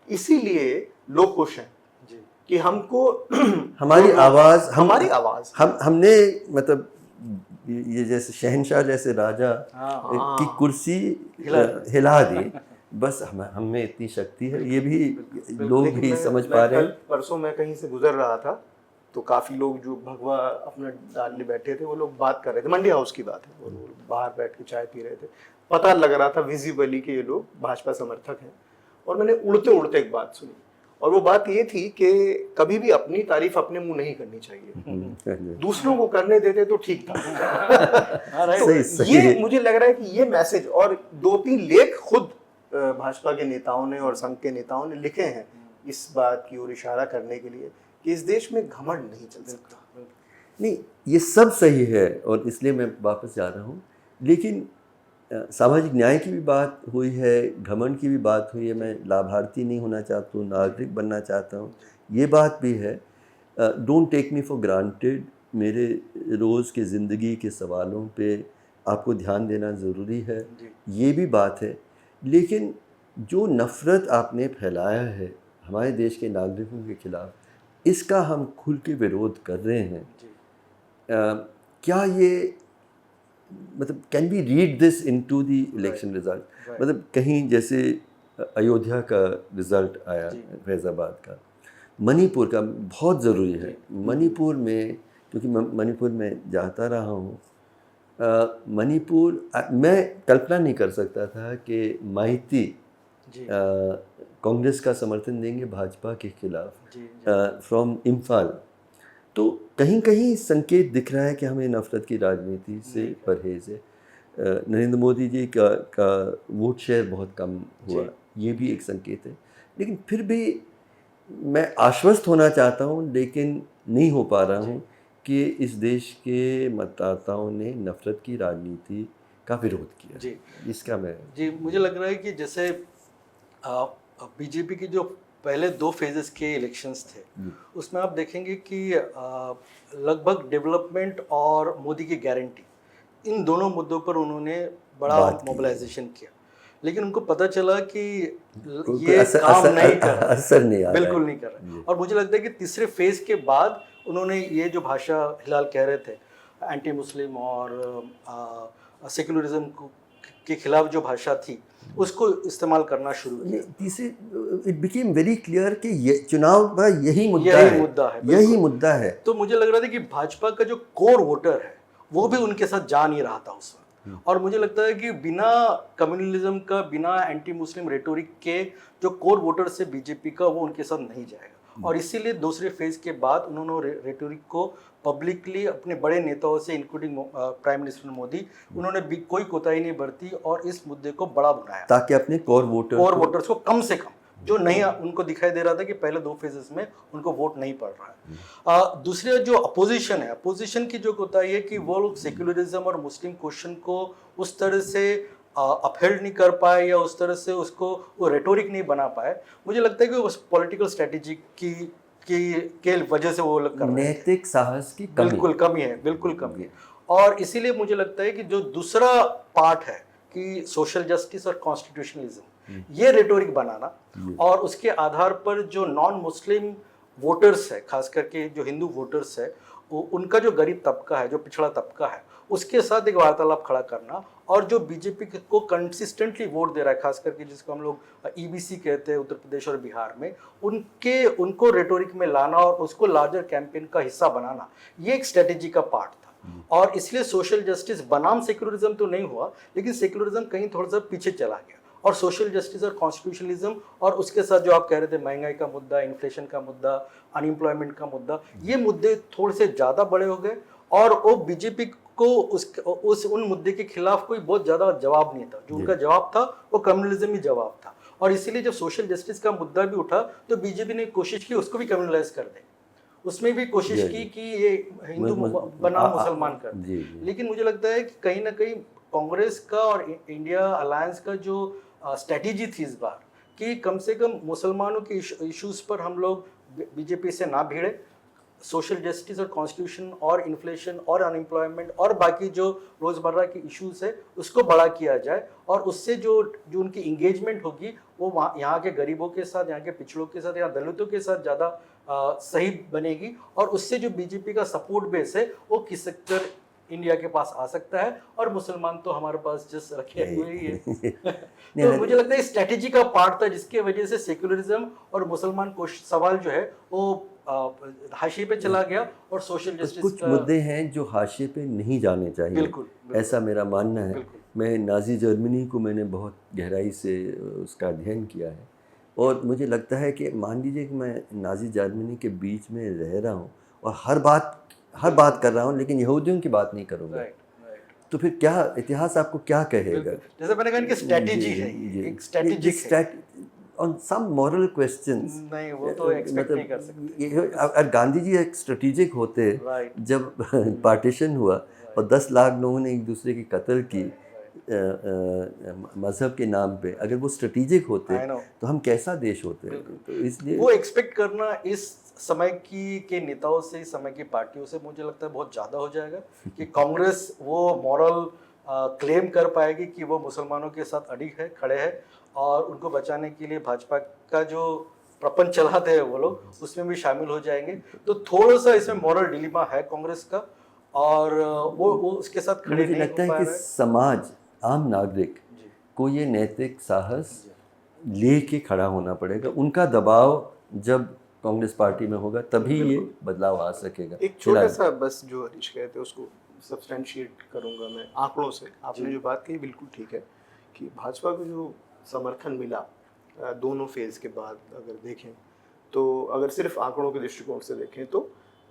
Speaker 1: इसीलिए लोग खुश हैं कि हमको
Speaker 4: हमारी आवाज हमने मतलब ये जैसे शहंशाह जैसे राजा की कुर्सी हिला दी, बस हम में इतनी शक्ति है, ये भी लोग भी समझ पा रहे हैं।
Speaker 1: परसों मैं कहीं से गुजर रहा था तो काफी लोग जो भगवा अपना डालने बैठे थे, वो लोग बात कर रहे थे, मंडी हाउस की बात है, वो लोग बाहर बैठ के चाय पी रहे थे, पता लग रहा था विजिबली कि ये लोग भाजपा समर्थक हैं। और मैंने उड़ते उड़ते एक बात सुनी, और वो बात ये थी कि कभी भी अपनी तारीफ अपने मुंह नहीं करनी चाहिए, दूसरों को करने देते तो ठीक था। तो ये मुझे लग रहा है कि ये मैसेज, और 2-3 लेख खुद भाजपा के नेताओं ने और संघ के नेताओं ने लिखे हैं इस बात की ओर इशारा करने के लिए कि इस देश में घमंड नहीं चल सकता।
Speaker 4: नहीं, ये सब सही है और इसलिए मैं वापस जा रहा हूँ, लेकिन सामाजिक न्याय की भी बात हुई है, घमंड की भी बात हुई है। मैं लाभार्थी नहीं होना चाहता हूँ, नागरिक बनना चाहता हूँ, ये बात भी है। Don't take me for granted, मेरे रोज़ के ज़िंदगी के सवालों पे आपको ध्यान देना ज़रूरी है, ये भी बात है। लेकिन जो नफ़रत आपने फैलाया है हमारे देश के नागरिकों के खिलाफ, इसका हम खुल के विरोध कर रहे हैं। क्या ये मतलब can be read this into the election result? मतलब कहीं जैसे अयोध्या का रिज़ल्ट आया, फैज़ाबाद का, मणिपुर का बहुत ज़रूरी है। मणिपुर में, क्योंकि मणिपुर में जाता रहा हूँ, मणिपुर मैं कल्पना नहीं कर सकता था कि माइती कांग्रेस का समर्थन देंगे भाजपा के खिलाफ फ्रॉम इम्फाल। तो कहीं कहीं संकेत दिख रहा है कि हमें नफरत की राजनीति से परहेज है। नरेंद्र मोदी जी का वोट शेयर बहुत कम हुआ, ये भी एक संकेत है। लेकिन फिर भी मैं आश्वस्त होना चाहता हूँ, लेकिन नहीं हो पा रहा हूँ कि इस देश के मतदाताओं ने नफरत की राजनीति का विरोध किया। इसका मैं
Speaker 2: मुझे लग रहा है कि जैसे बीजेपी की जो पहले 2 फेजेस के इलेक्शंस थे, उसमें आप देखेंगे कि लगभग डेवलपमेंट और मोदी की गारंटी, इन दोनों मुद्दों पर उन्होंने बड़ा मोबिलाइजेशन किया। लेकिन उनको पता चला कि
Speaker 4: कोई
Speaker 2: ये काम नहीं कर रहा,
Speaker 4: असर नहीं आ रहा
Speaker 2: बिल्कुल
Speaker 4: है।
Speaker 2: नहीं कर रहा।
Speaker 4: जी।
Speaker 2: और मुझे लगता है कि तीसरे फेज के बाद उन्होंने ये जो भाषा हिलाल कह रहे थे, एंटी मुस्लिम और सेक्युलरिज्म के खिलाफ जो भाषा थी, उसको इस्तेमाल करना शुरू किया।
Speaker 4: तीसरे इट बिकेम वेरी क्लियर कि ये चुनाव का यही मुद्दा
Speaker 2: यही
Speaker 4: है,
Speaker 2: मुद्दा है,
Speaker 4: यही
Speaker 2: बिल्कुल।
Speaker 4: मुद्दा है।
Speaker 2: तो मुझे लग रहा था कि भाजपा का जो कोर वोटर है वो भी उनके साथ जा नहीं रहा था उस वक्त। और मुझे लगता है कि बिना कम्युनलिज्म का, बिना एंटी मुस्लिम रेटोरिक के जो कोर वोटर से बीजेपी का, वो उनके साथ नहीं जाएगा। और इसीलिए दूसरे फेज के बाद उन्होंने रेटोरिक को पब्लिकली अपने बड़े नेताओं से, इंक्लूडिंग प्राइम मिनिस्टर मोदी, उन्होंने भी कोई कोताही नहीं बरती और इस मुद्दे को बड़ा बनाया
Speaker 4: ताकि अपने कोर
Speaker 2: वोटर्स को कम से कम, जो नहीं उनको दिखाई दे रहा था कि पहले 2 फेजेस में उनको वोट नहीं पड़ रहा है। दूसरे जो अपोजिशन है, अपोजिशन की जो कोताही है कि वो लोग सेक्युलरिज्म और मुस्लिम क्वेश्चन को उस तरह से अपहेल्ड नहीं कर पाए या उस तरह से उसको वो रेटोरिक नहीं बना पाए। मुझे लगता है कि उस पॉलिटिकल स्ट्रेटेजी के वजह से वो लोग कर रहे हैं।
Speaker 4: नैतिक साहस की कमी,
Speaker 2: बिल्कुल कमी है, बिल्कुल कमी है। और इसीलिए मुझे लगता है कि जो दूसरा पार्ट है कि सोशल जस्टिस और कॉन्स्टिट्यूशनलिज्म, ये रेटोरिक बनाना और उसके आधार पर जो नॉन मुस्लिम वोटर्स है, खास करके जो हिंदू वोटर्स है, उनका जो गरीब तबका है, जो पिछड़ा तबका है, उसके साथ एक वार्तालाप खड़ा करना, और जो बीजेपी को कंसिस्टेंटली वोट दे रहा है, खास करके जिसको हम लोग ईबीसी कहते हैं उत्तर प्रदेश और बिहार में, उनको रेटोरिक में लाना और उसको लार्जर कैंपेन का हिस्सा बनाना, ये एक स्ट्रेटेजी का पार्ट था। और इसलिए सोशल जस्टिस बनाम सेक्युलरिज्म तो नहीं हुआ, लेकिन सेक्युलरिज्म कहीं थोड़ा सा पीछे चला गया और सोशल जस्टिस और कॉन्स्टिट्यूशनलिज्म और उसके साथ जो आप कह रहे थे महंगाई का मुद्दा, इन्फ्लेशन का मुद्दा, अनएम्प्लॉयमेंट का मुद्दा, ये मुद्दे थोड़े से ज़्यादा बड़े हो गए और वो बीजेपी को उन मुद्दे के खिलाफ कोई बहुत ज़्यादा जवाब नहीं था। जो उनका जवाब था वो कम्युनलिज्म ही जवाब था। और इसीलिए जब सोशल जस्टिस का मुद्दा भी उठा तो बीजेपी ने कोशिश की उसको भी कम्युनलाइज कर दे, उसमें भी कोशिश की कि ये हिंदू बनाम मुसलमान कर दे। लेकिन मुझे लगता है कि कहीं ना कहीं कांग्रेस का और इंडिया अलायंस का जो स्ट्रेटेजी थी इस बार कि कम से कम मुसलमानों के इश्यूज पर हम लोग बीजेपी से ना भिड़े, सोशल जस्टिस और कॉन्स्टिट्यूशन और इन्फ्लेशन और अनएम्प्लॉयमेंट और बाकी जो रोज़मर्रा के इश्यूज है उसको बड़ा किया जाए, और उससे जो उनकी इंगेजमेंट होगी वो वहाँ यहाँ के गरीबों के साथ, यहाँ के पिछड़ों के साथ, यहाँ दलितों के साथ ज़्यादा सही बनेगी। और उससे जो बीजेपी का सपोर्ट बेस है वो किस सेक्टर इंडिया के पास आ सकता है, और मुसलमान तो हमारे पास जस्ट रखे हुए ही है। तो मुझे लगता है स्ट्रेटेजी का पार्ट था जिसके वजह से सेक्युलरिज्म और मुसलमान को सवाल जो है वो हाशिए पे चला गया और सोशल जस्टिस
Speaker 4: कुछ मुद्दे हैं जो हाशिए पे नहीं जाने चाहिए।
Speaker 2: बिल्कुल,
Speaker 4: ऐसा मेरा मानना है। मैं नाज़ी जर्मनी को मैंने बहुत गहराई से उसका अध्ययन किया है, और मुझे लगता है कि मान लीजिए कि मैं नाज़ी जर्मनी के बीच में रह रहा हूँ और हर बात कर रहा हूँ, लेकिन यहूदियों की बात नहीं करूँगा, तो फिर क्या इतिहास आपको क्या कहेगा?
Speaker 2: जैसे मैंने कहा कि स्ट्रेटेजी है, एक strategic
Speaker 4: on some moral questions.
Speaker 2: नहीं, वो तो एक्सपेक्ट नहीं कर सकते।
Speaker 4: अगर गांधी जी एक स्ट्रेटेजिक होते, जब पार्टीशन हुआ और 10 लाख लोगों ने एक दूसरे की कत्ल की मजहब के नाम पे, अगर वो स्ट्रेटेजिक होते तो हम कैसा देश होते? तो इसलिए
Speaker 2: वो एक्सपेक्ट करना इस समय के नेताओं से, इस समय की पार्टियों से मुझे लगता है बहुत ज़्यादा हो जाएगा कि कांग्रेस वो मॉरल क्लेम कर पाएगी कि वो मुसलमानों के साथ अडिग है, खड़े हैं, और उनको बचाने के लिए भाजपा का जो प्रपंच चलाते हैं वो लोग उसमें भी शामिल हो जाएंगे। तो थोड़ा सा इसमें मॉरल डिलीमा है कांग्रेस का, और वो उसके साथ खड़े नहीं हो पा रहे।
Speaker 4: मुझे लगता है कि समाज, आम नागरिक को ये नैतिक साहस लेके खड़ा होना पड़ेगा। उनका दबाव जब कांग्रेस पार्टी में होगा तभी ये बदलाव आ सकेगा।
Speaker 1: एक छोटा सा बस जो हरीश कहते हैं उसको सब्सटेंशिएट करूंगा मैं आंकड़ों से। आपने जो बात कही बिल्कुल ठीक है कि भाजपा को जो समर्थन मिला दोनों फेज के बाद अगर देखें तो, अगर सिर्फ आंकड़ों के दृष्टिकोण से देखें तो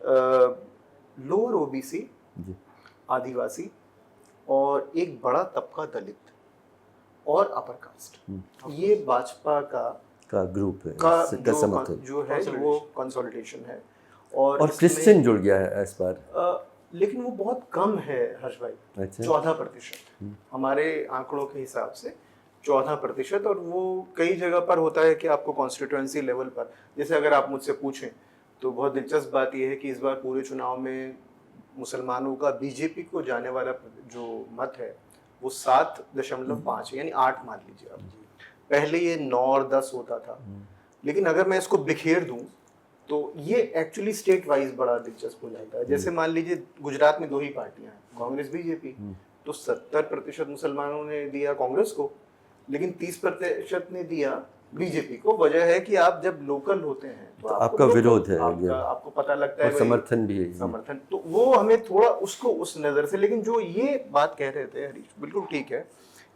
Speaker 1: लोअर ओबीसी, आदिवासी और एक बड़ा तबका दलित और अपर कास्ट, ये भाजपा का
Speaker 4: ग्रुप है,
Speaker 1: का समर्थन जो है वो कंसोलिडेशन है। और
Speaker 4: क्रिश्चियन जुड़ गया है इस बार,
Speaker 1: लेकिन वो बहुत कम है हर्ष भाई।
Speaker 4: अच्छा।
Speaker 1: 14% हमारे आंकड़ों के हिसाब से 14%, और वो कई जगह पर होता है कि आपको कॉन्स्टिट्यूएंसी लेवल पर, जैसे अगर आप मुझसे पूछें तो बहुत दिलचस्प बात यह है कि इस बार पूरे चुनाव में मुसलमानों का बीजेपी को जाने वाला जो मत है वो 7.5 यानी 8 मान लीजिए आप। पहले ये 9 और 10 होता था, लेकिन अगर मैं इसको बिखेर दूं तो ये एक्चुअली स्टेट वाइज बड़ा दिलचस्प हो जाता है। जैसे मान लीजिए गुजरात में 2 ही पार्टियां हैं, कांग्रेस बीजेपी, तो 70% मुसलमानों ने दिया कांग्रेस को, लेकिन 30% ने दिया बीजेपी को। वजह है कि आप जब लोकल होते हैं तो
Speaker 4: आपका विरोध है,
Speaker 1: आपको पता लगता है,
Speaker 4: समर्थन भी है,
Speaker 1: समर्थन, तो वो हमें थोड़ा उसको उस नज़र से। लेकिन जो ये बात कह रहे थे हरीश, बिल्कुल ठीक है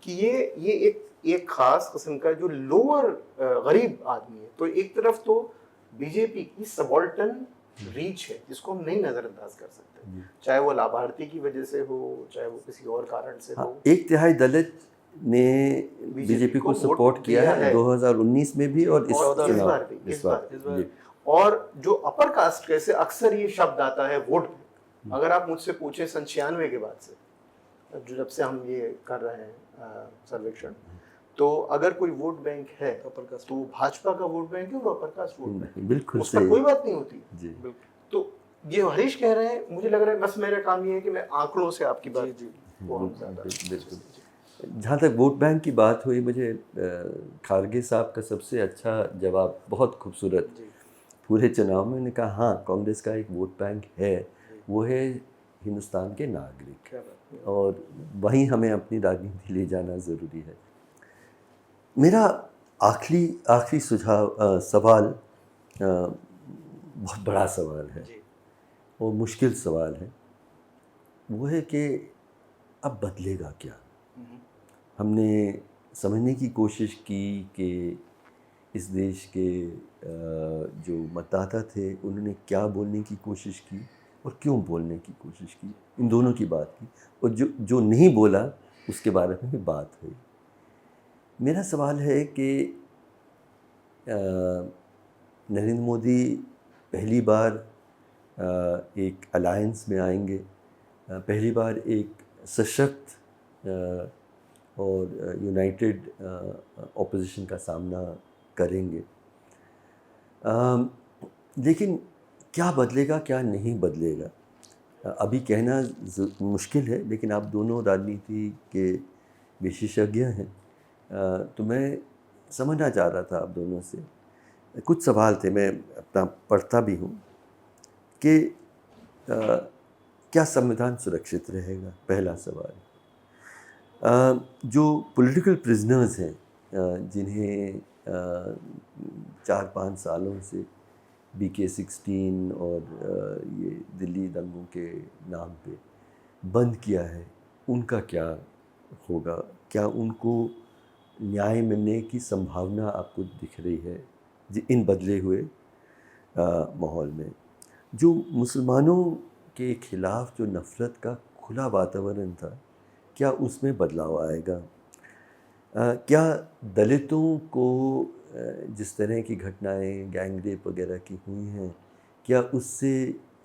Speaker 1: कि ये एक खास किस्म का जो लोअर गरीब आदमी है, तो एक तरफ तो बीजेपी की सबॉल्टन रीच है जिसको हम नहीं नजरअंदाज कर सकते, चाहे वो लाभार्थी की वजह से हो, चाहे वो किसी और कारण से हो।
Speaker 4: 1/3 दलित ने बीजेपी को सपोर्ट किया है 2019 में भी और इस बार।
Speaker 1: और जो अपर कास्ट कैसे अक्सर ये शब्द आता है वोट, अगर आप मुझसे पूछे 96 के बाद से, जो जब से हम ये कर रहे हैं सर्वेक्षण, तो अगर कोई वोट बैंक है तो भाजपा का वोट बैंक है और अपर कास्ट वोट बैंक,
Speaker 4: बिल्कुल
Speaker 1: उस पर कोई बात नहीं होती
Speaker 4: जी।
Speaker 1: तो ये हरीश कह रहे हैं, मुझे लग रहा है बस मेरा काम ये है कि मैं आंकड़ों से आपकी बात को हम ज़्यादा।
Speaker 4: जहाँ तक वोट बैंक की बात हुई, मुझे खारगे साहब का सबसे अच्छा जवाब, बहुत खूबसूरत, पूरे चुनाव में उन्होंने कहा हाँ कांग्रेस का एक वोट बैंक है, वो है हिंदुस्तान के नागरिक, और वहीं हमें अपनी राजनीति ले जाना ज़रूरी है। मेरा आखिरी सवाल बहुत बड़ा सवाल है और मुश्किल सवाल है, वो है कि अब बदलेगा क्या। हमने समझने की कोशिश की कि इस देश के जो मतदाता थे उन्होंने क्या बोलने की कोशिश की और क्यों बोलने की कोशिश की, इन दोनों की बात की, और जो नहीं बोला उसके बारे में भी बात हुई। मेरा सवाल है कि नरेंद्र मोदी पहली बार एक अलायंस में आएंगे, पहली बार एक सशक्त और यूनाइटेड ऑपोजिशन का सामना करेंगे, लेकिन क्या बदलेगा क्या नहीं बदलेगा अभी कहना मुश्किल है, लेकिन आप दोनों राजनीति के विशेषज्ञ हैं, तो मैं समझना चाह रहा था आप दोनों से, कुछ सवाल थे, मैं अपना पढ़ता भी हूँ कि क्या संविधान सुरक्षित रहेगा, पहला सवाल। जो पॉलिटिकल प्रिजनर्स हैं, जिन्हें 4-5 सालों से BK16 और ये दिल्ली दंगों के नाम पे बंद किया है, उनका क्या होगा, क्या उनको न्याय मिलने की संभावना आपको दिख रही है इन बदले हुए माहौल में। जो मुसलमानों के ख़िलाफ़ जो नफ़रत का खुला वातावरण था, क्या उसमें बदलाव आएगा? क्या दलितों को जिस तरह की घटनाएं गैंग रेप वगैरह की हुई हैं, क्या उससे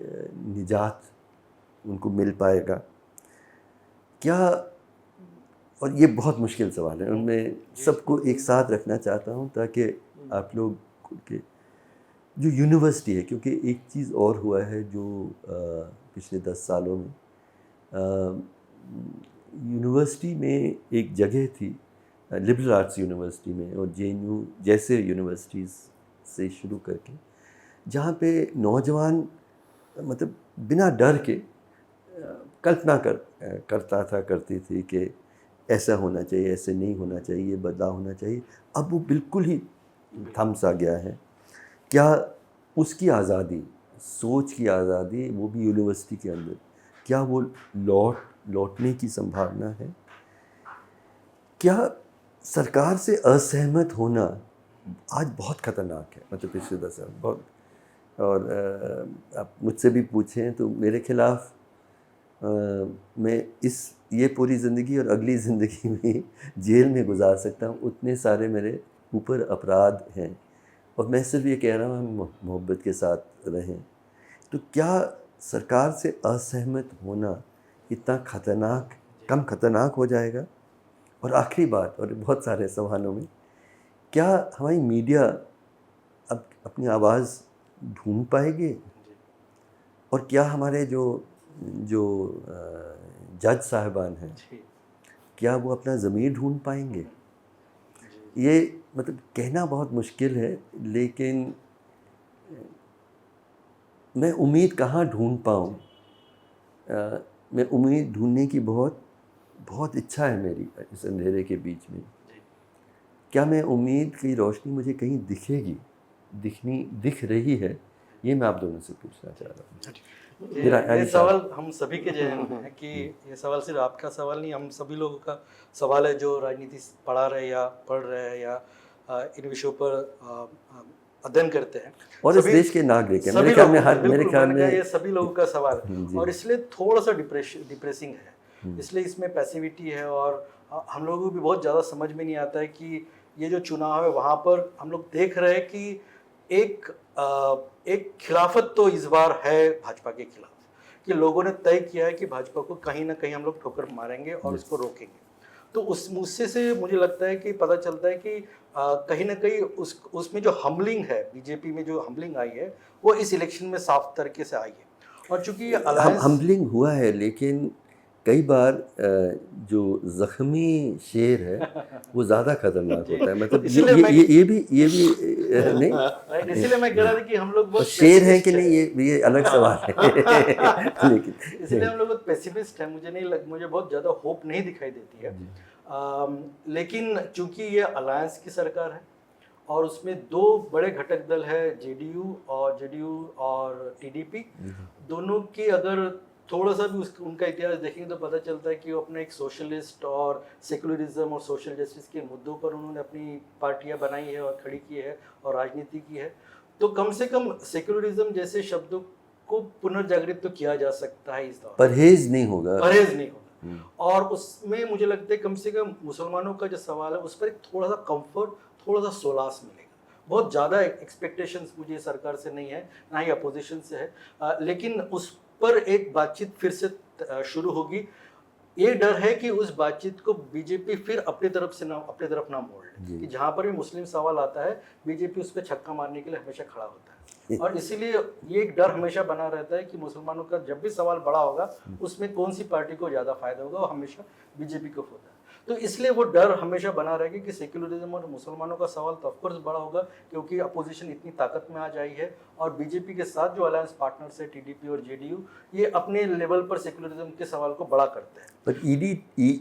Speaker 4: निजात उनको मिल पाएगा? क्या, और ये बहुत मुश्किल सवाल है, उनमें सबको एक साथ रखना चाहता हूँ ताकि आप लोग के जो यूनिवर्सिटी है, क्योंकि एक चीज़ और हुआ है जो पिछले 10 सालों में यूनिवर्सिटी में एक जगह थी, लिबरल आर्ट्स यूनिवर्सिटी में और JNU जैसे यूनिवर्सिटीज़ से शुरू करके, जहाँ पे नौजवान मतलब बिना डर के कल्पना करती थी कि ऐसा होना चाहिए, ऐसे नहीं होना चाहिए, बदलाव होना चाहिए। अब वो बिल्कुल ही थम सा गया है। क्या उसकी आज़ादी, सोच की आज़ादी, वो भी यूनिवर्सिटी के अंदर, क्या वो लौटने की संभावना है? क्या सरकार से असहमत होना आज बहुत ख़तरनाक है, मतलब पिछले 10 साल बहुत, और आप मुझसे भी पूछें तो मेरे ख़िलाफ़ मैं ये पूरी ज़िंदगी और अगली ज़िंदगी में जेल में गुजार सकता हूँ, उतने सारे मेरे ऊपर अपराध हैं, और मैं सिर्फ ये कह रहा हूँ हम मोहब्बत के साथ रहें। तो क्या सरकार से असहमत होना इतना ख़तरनाक, कम ख़तरनाक हो जाएगा? और आखिरी बात, और बहुत सारे सवालों में, क्या हमारी मीडिया अब अपनी आवाज़ ढूंढ पाएगी? और क्या हमारे जो जज साहिबान हैं क्या वो अपना ज़मीर ढूंढ पाएंगे? ये मतलब कहना बहुत मुश्किल है, लेकिन मैं उम्मीद कहाँ ढूंढ पाऊँ? मैं उम्मीद ढूंढने की बहुत बहुत इच्छा है मेरी इस अंधेरे के बीच में। क्या मैं उम्मीद की रोशनी मुझे कहीं दिख रही है? ये मैं आप दोनों से पूछना चाह रहा हूँ।
Speaker 2: ये सवाल हम सभी के जहन में है कि ये सवाल सिर्फ आपका सवाल नहीं, हम सभी लोगों का सवाल है जो राजनीति पढ़ा रहे या पढ़ रहे हैं या इन विषयों पर अध्ययन करते हैं
Speaker 4: और इस देश के नागरिक हैं। मेरे ख्याल में
Speaker 2: ये सभी लोगों का सवाल है
Speaker 4: जी।
Speaker 2: और इसलिए थोड़ा सा डिप्रेसिंग है, इसलिए इसमें पैसिविटी है और हम लोगों को भी बहुत ज़्यादा समझ में नहीं आता है कि ये जो चुनाव है वहाँ पर हम लोग देख रहे हैं कि एक खिलाफत तो इस बार है भाजपा के खिलाफ, कि लोगों ने तय किया है कि भाजपा को कहीं ना कहीं हम लोग ठोकर मारेंगे और इसको रोकेंगे। तो उससे से मुझे लगता है कि पता चलता है कि कहीं ना कहीं उसमें जो हमलिंग है, बीजेपी में जो हमलिंग आई है वो इस इलेक्शन में साफ तरीके से आई है। और चूंकि
Speaker 4: हमलिंग हुआ है, लेकिन कई बार जो जख्मी शेर है वो ज़्यादा खतरनाक होता है। मतलब ये भी नहीं,
Speaker 2: इसीलिए मैं कह रहा था कि हम लोग बहुत
Speaker 4: शेर हैं कि नहीं ये अलग सवाल है। लेकिन
Speaker 2: इसलिए हम लोग बहुत पेसिमिस्ट है, मुझे बहुत ज़्यादा होप नहीं दिखाई देती है। लेकिन चूंकि ये अलायंस की सरकार है और उसमें दो बड़े घटक दल है, जेडीयू और टीडीपी, दोनों की अगर थोड़ा सा भी उनका इतिहास देखेंगे तो पता चलता है कि वो अपने एक सोशलिस्ट और सेकुलरिज्म और सोशल जस्टिस के मुद्दों पर उन्होंने अपनी पार्टियां बनाई है और खड़ी की है और राजनीति की है। तो कम से कम सेकुलरिज्म जैसे शब्दों को पुनर्जागृत तो किया जा सकता है इस दौर।
Speaker 4: परहेज नहीं होगा।
Speaker 2: और उसमें मुझे लगता है कम से कम मुसलमानों का जो सवाल है उस पर एक थोड़ा सा कंफर्ट, थोड़ा सा सोलास मिलेगा। बहुत ज़्यादा एक्सपेक्टेशंस मुझे सरकार से नहीं है, ना ही अपोजिशन से है, लेकिन उस पर एक बातचीत फिर से शुरू होगी। ये डर है कि उस बातचीत को बीजेपी फिर अपनी तरफ ना मोड़ ले, कि जहाँ पर भी मुस्लिम सवाल आता है बीजेपी उस पर छक्का मारने के लिए हमेशा खड़ा होता है। और इसीलिए ये एक डर हमेशा बना रहता है कि मुसलमानों का जब भी सवाल बड़ा होगा उसमें कौन सी पार्टी को ज़्यादा फायदा होगा, वो हमेशा बीजेपी को होता है। तो इसलिए वो डर हमेशा बना रहेगा कि सेक्युलरिज्म और मुसलमानों का सवाल तो ऑफकोर्स बड़ा होगा, क्योंकि अपोजिशन इतनी ताकत में आ जाई है और बीजेपी के साथ जो अलायंस पार्टनर्स है टीडीपी और जेडीयू, ये अपने लेवल पर सेक्युलरिज्म के सवाल को बड़ा करते हैं।
Speaker 4: पर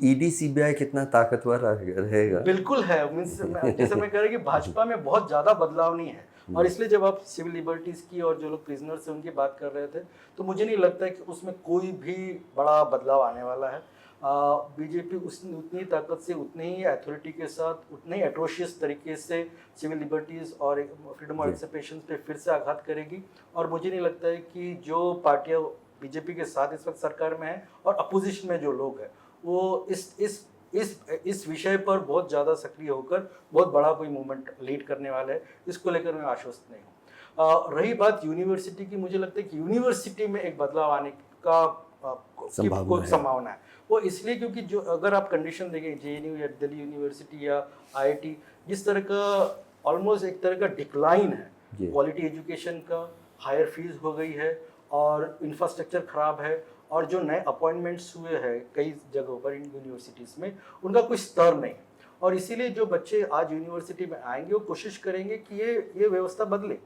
Speaker 4: ईडी सीबीआई कितना ताकतवर रहेगा?
Speaker 2: बिल्कुल है, जैसे मैं कह रहा कि भाजपा में बहुत ज़्यादा बदलाव नहीं है, और इसलिए जब आप सिविल लिबर्टीज़ की और जो लोग प्रिजनर्स हैं उनकी बात कर रहे थे तो मुझे नहीं लगता है कि उसमें कोई भी बड़ा बदलाव आने वाला है। बीजेपी उतनी ताकत से, उतनी ही अथॉरिटी के साथ, उतने ही एट्रोशियस तरीके से सिविल लिबर्टीज़ और फ्रीडम ऑफ एक्सप्रेशन पे फिर से आघात करेगी। और मुझे नहीं लगता है कि जो पार्टियां बीजेपी के साथ इस वक्त सरकार में हैं और अपोजिशन में जो लोग हैं वो इस विषय पर बहुत ज़्यादा सक्रिय होकर बहुत बड़ा कोई मूवमेंट लीड करने वाला है, इसको लेकर मैं आश्वस्त नहीं हूँ। रही बात यूनिवर्सिटी की, मुझे लगता है कि यूनिवर्सिटी में एक बदलाव आने का संभावना है। वो इसलिए क्योंकि जो अगर आप कंडीशन देखें जेएनयू या दिल्ली यूनिवर्सिटी या आईआईटी, जिस तरह का ऑलमोस्ट एक तरह का डिक्लाइन है क्वालिटी एजुकेशन का, हायर फीस हो गई है और इंफ्रास्ट्रक्चर खराब है, और जो नए अपॉइंटमेंट्स हुए हैं कई जगहों पर इन यूनिवर्सिटीज़ में उनका कोई स्तर नहीं, और इसीलिए जो बच्चे आज यूनिवर्सिटी में आएंगे वो कोशिश करेंगे कि ये व्यवस्था बदले।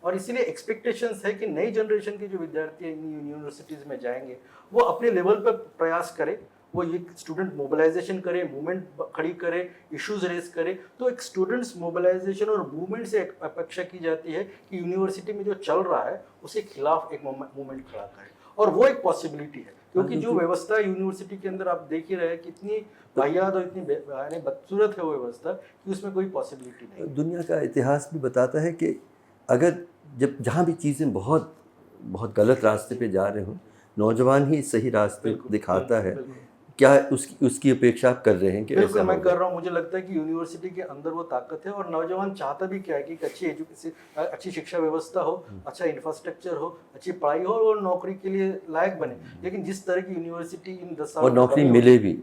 Speaker 2: और इसीलिए एक्सपेक्टेशंस है कि नई जनरेशन के जो विद्यार्थी इन यूनिवर्सिटीज़ में जाएंगे वो अपने लेवल पर प्रयास करें, वो ये स्टूडेंट मोबिलाइजेशन करे, मूवमेंट खड़ी करे, इश्यूज रेज करे। तो एक स्टूडेंट्स मोबिलाइजेशन और मूवमेंट से अपेक्षा की जाती है कि यूनिवर्सिटी में जो चल रहा है उसके खिलाफ एक मूवमेंट खड़ा करे, और वो एक पॉसिबिलिटी है, क्योंकि जो व्यवस्था यूनिवर्सिटी के अंदर आप देख ही रहे हैं कितनी वाहियात और इतनी बदसूरत है वो व्यवस्था कि उसमें कोई पॉसिबिलिटी नहीं।
Speaker 4: दुनिया का इतिहास भी बताता है कि अगर जहाँ भी चीज़ें बहुत बहुत गलत रास्ते पे जा रहे हों, नौजवान ही सही रास्ते दिखाता है। क्या उसकी अपेक्षा आप कर रहे हैं कि
Speaker 2: बिल्कुल मैं कर रहा हूँ। मुझे लगता है कि यूनिवर्सिटी के अंदर वो ताकत है, और नौजवान चाहता भी क्या है कि अच्छी एजुकेशन, अच्छी शिक्षा व्यवस्था हो, अच्छा इंफ्रास्ट्रक्चर हो, अच्छी पढ़ाई हो और नौकरी के लिए लायक बने। लेकिन जिस तरह की यूनिवर्सिटी इन 10 सालों
Speaker 4: और नौकरी मिले भी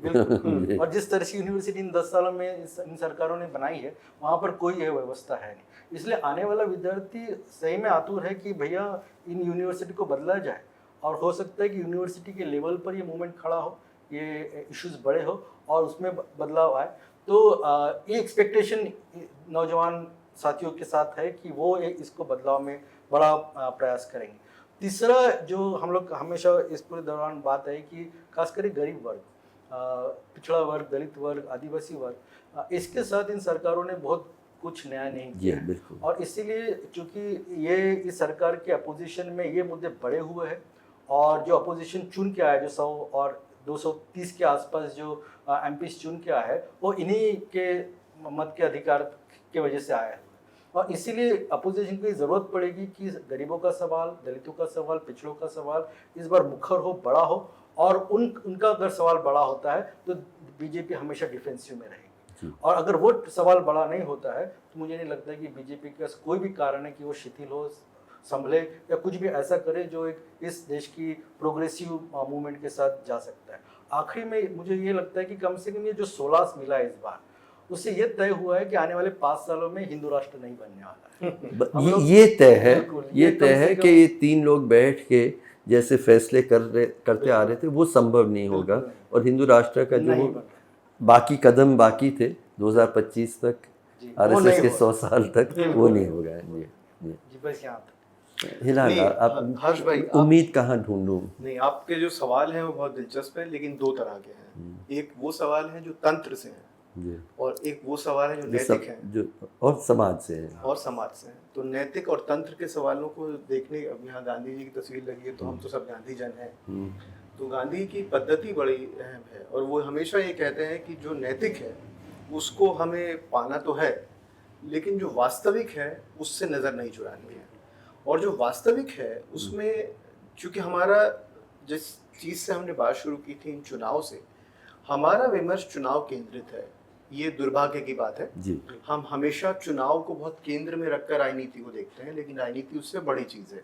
Speaker 2: और जिस तरह की यूनिवर्सिटी इन 10 सालों में इन सरकारों ने बनाई है वहाँ पर कोई यह व्यवस्था है नहीं। इसलिए आने वाला विद्यार्थी सही में आतुर है कि भैया इन यूनिवर्सिटी को बदला जाए, और हो सकता है कि यूनिवर्सिटी के लेवल पर ये मूवमेंट खड़ा हो ये इश्यूज बड़े हो और उसमें बदलाव आए। तो ये एक्सपेक्टेशन नौजवान साथियों के साथ है कि वो इसको बदलाव में बड़ा प्रयास करेंगे। तीसरा जो हम लोग हमेशा इस पूरे दौरान बात है कि खासकर गरीब वर्ग, पिछड़ा वर्ग, दलित वर्ग, आदिवासी वर्ग, इसके साथ इन सरकारों ने बहुत कुछ नया नहीं किया है। और इसीलिए चूंकि ये इस सरकार के अपोजिशन में ये मुद्दे बड़े हुए हैं और जो अपोजिशन चुन के आया, जो 100 और 230 के आसपास जो एमपीज चुन के आया है, वो इन्हीं के मत के अधिकार के वजह से आया है। और इसीलिए अपोजिशन को ज़रूरत पड़ेगी कि गरीबों का सवाल, दलितों का सवाल, पिछड़ों का सवाल इस बार मुखर हो, बड़ा हो। और उनका अगर सवाल बड़ा होता है तो बीजेपी हमेशा डिफेंसिव में रहेगी। और अगर वो सवाल बड़ा नहीं होता है तो मुझे नहीं लगता कि बीजेपी का कोई भी कारण है कि वो शिथिल हो, संभले या कुछ भी ऐसा करे जो एक इस देश की प्रोग्रेसिव मूवमेंट के साथ जा सकता है। आखिरी में मुझे ये लगता है कि कम से कम ये जो 16 मिला है इस बार, उससे ये तय हुआ है कि आने वाले 5 सालों में हिंदू राष्ट्र नहीं बनने वाला है।
Speaker 4: ये तय है, ये तय
Speaker 2: कम
Speaker 4: है
Speaker 2: से
Speaker 4: कि ये 3 लोग बैठ के जैसे फैसले करते आ रहे थे वो संभव नहीं होगा। और हिंदू राष्ट्र का जो बाकी कदम बाकी थे 2025 तक, आरएसएस के 100 साल तक, वो नहीं होगा। जी
Speaker 2: बस यहाँ तक।
Speaker 4: हिलाल, आप
Speaker 1: हर्ष भाई,
Speaker 4: उम्मीद कहाँ ढूंढूं?
Speaker 5: नहीं, आपके जो सवाल हैं वो बहुत दिलचस्प है, लेकिन 2 तरह के हैं। एक वो सवाल है जो तंत्र से हैं
Speaker 4: जी,
Speaker 5: और एक वो सवाल है जो नैतिक है
Speaker 4: जो और समाज से है।
Speaker 5: और समाज से है। तो नैतिक और तंत्र के सवालों को देखने, अब यहाँ गांधी जी की तस्वीर लगी है तो हम तो सब गांधी जन हैं। तो गांधी की पद्धति बड़ी अहम है और वो हमेशा ये कहते हैं कि जो नैतिक है उसको हमें पाना तो है, लेकिन जो वास्तविक है उससे नज़र नहीं चुरानी है। और जो वास्तविक है उसमें, चूँकि हमारा जिस चीज़ से हमने बात शुरू की थी, इन चुनाव से, हमारा विमर्श चुनाव केंद्रित है। ये दुर्भाग्य की बात है
Speaker 4: जी।
Speaker 5: हम हमेशा चुनाव को बहुत केंद्र में रखकर राजनीति को देखते हैं, लेकिन राजनीति उससे बड़ी चीज़ है।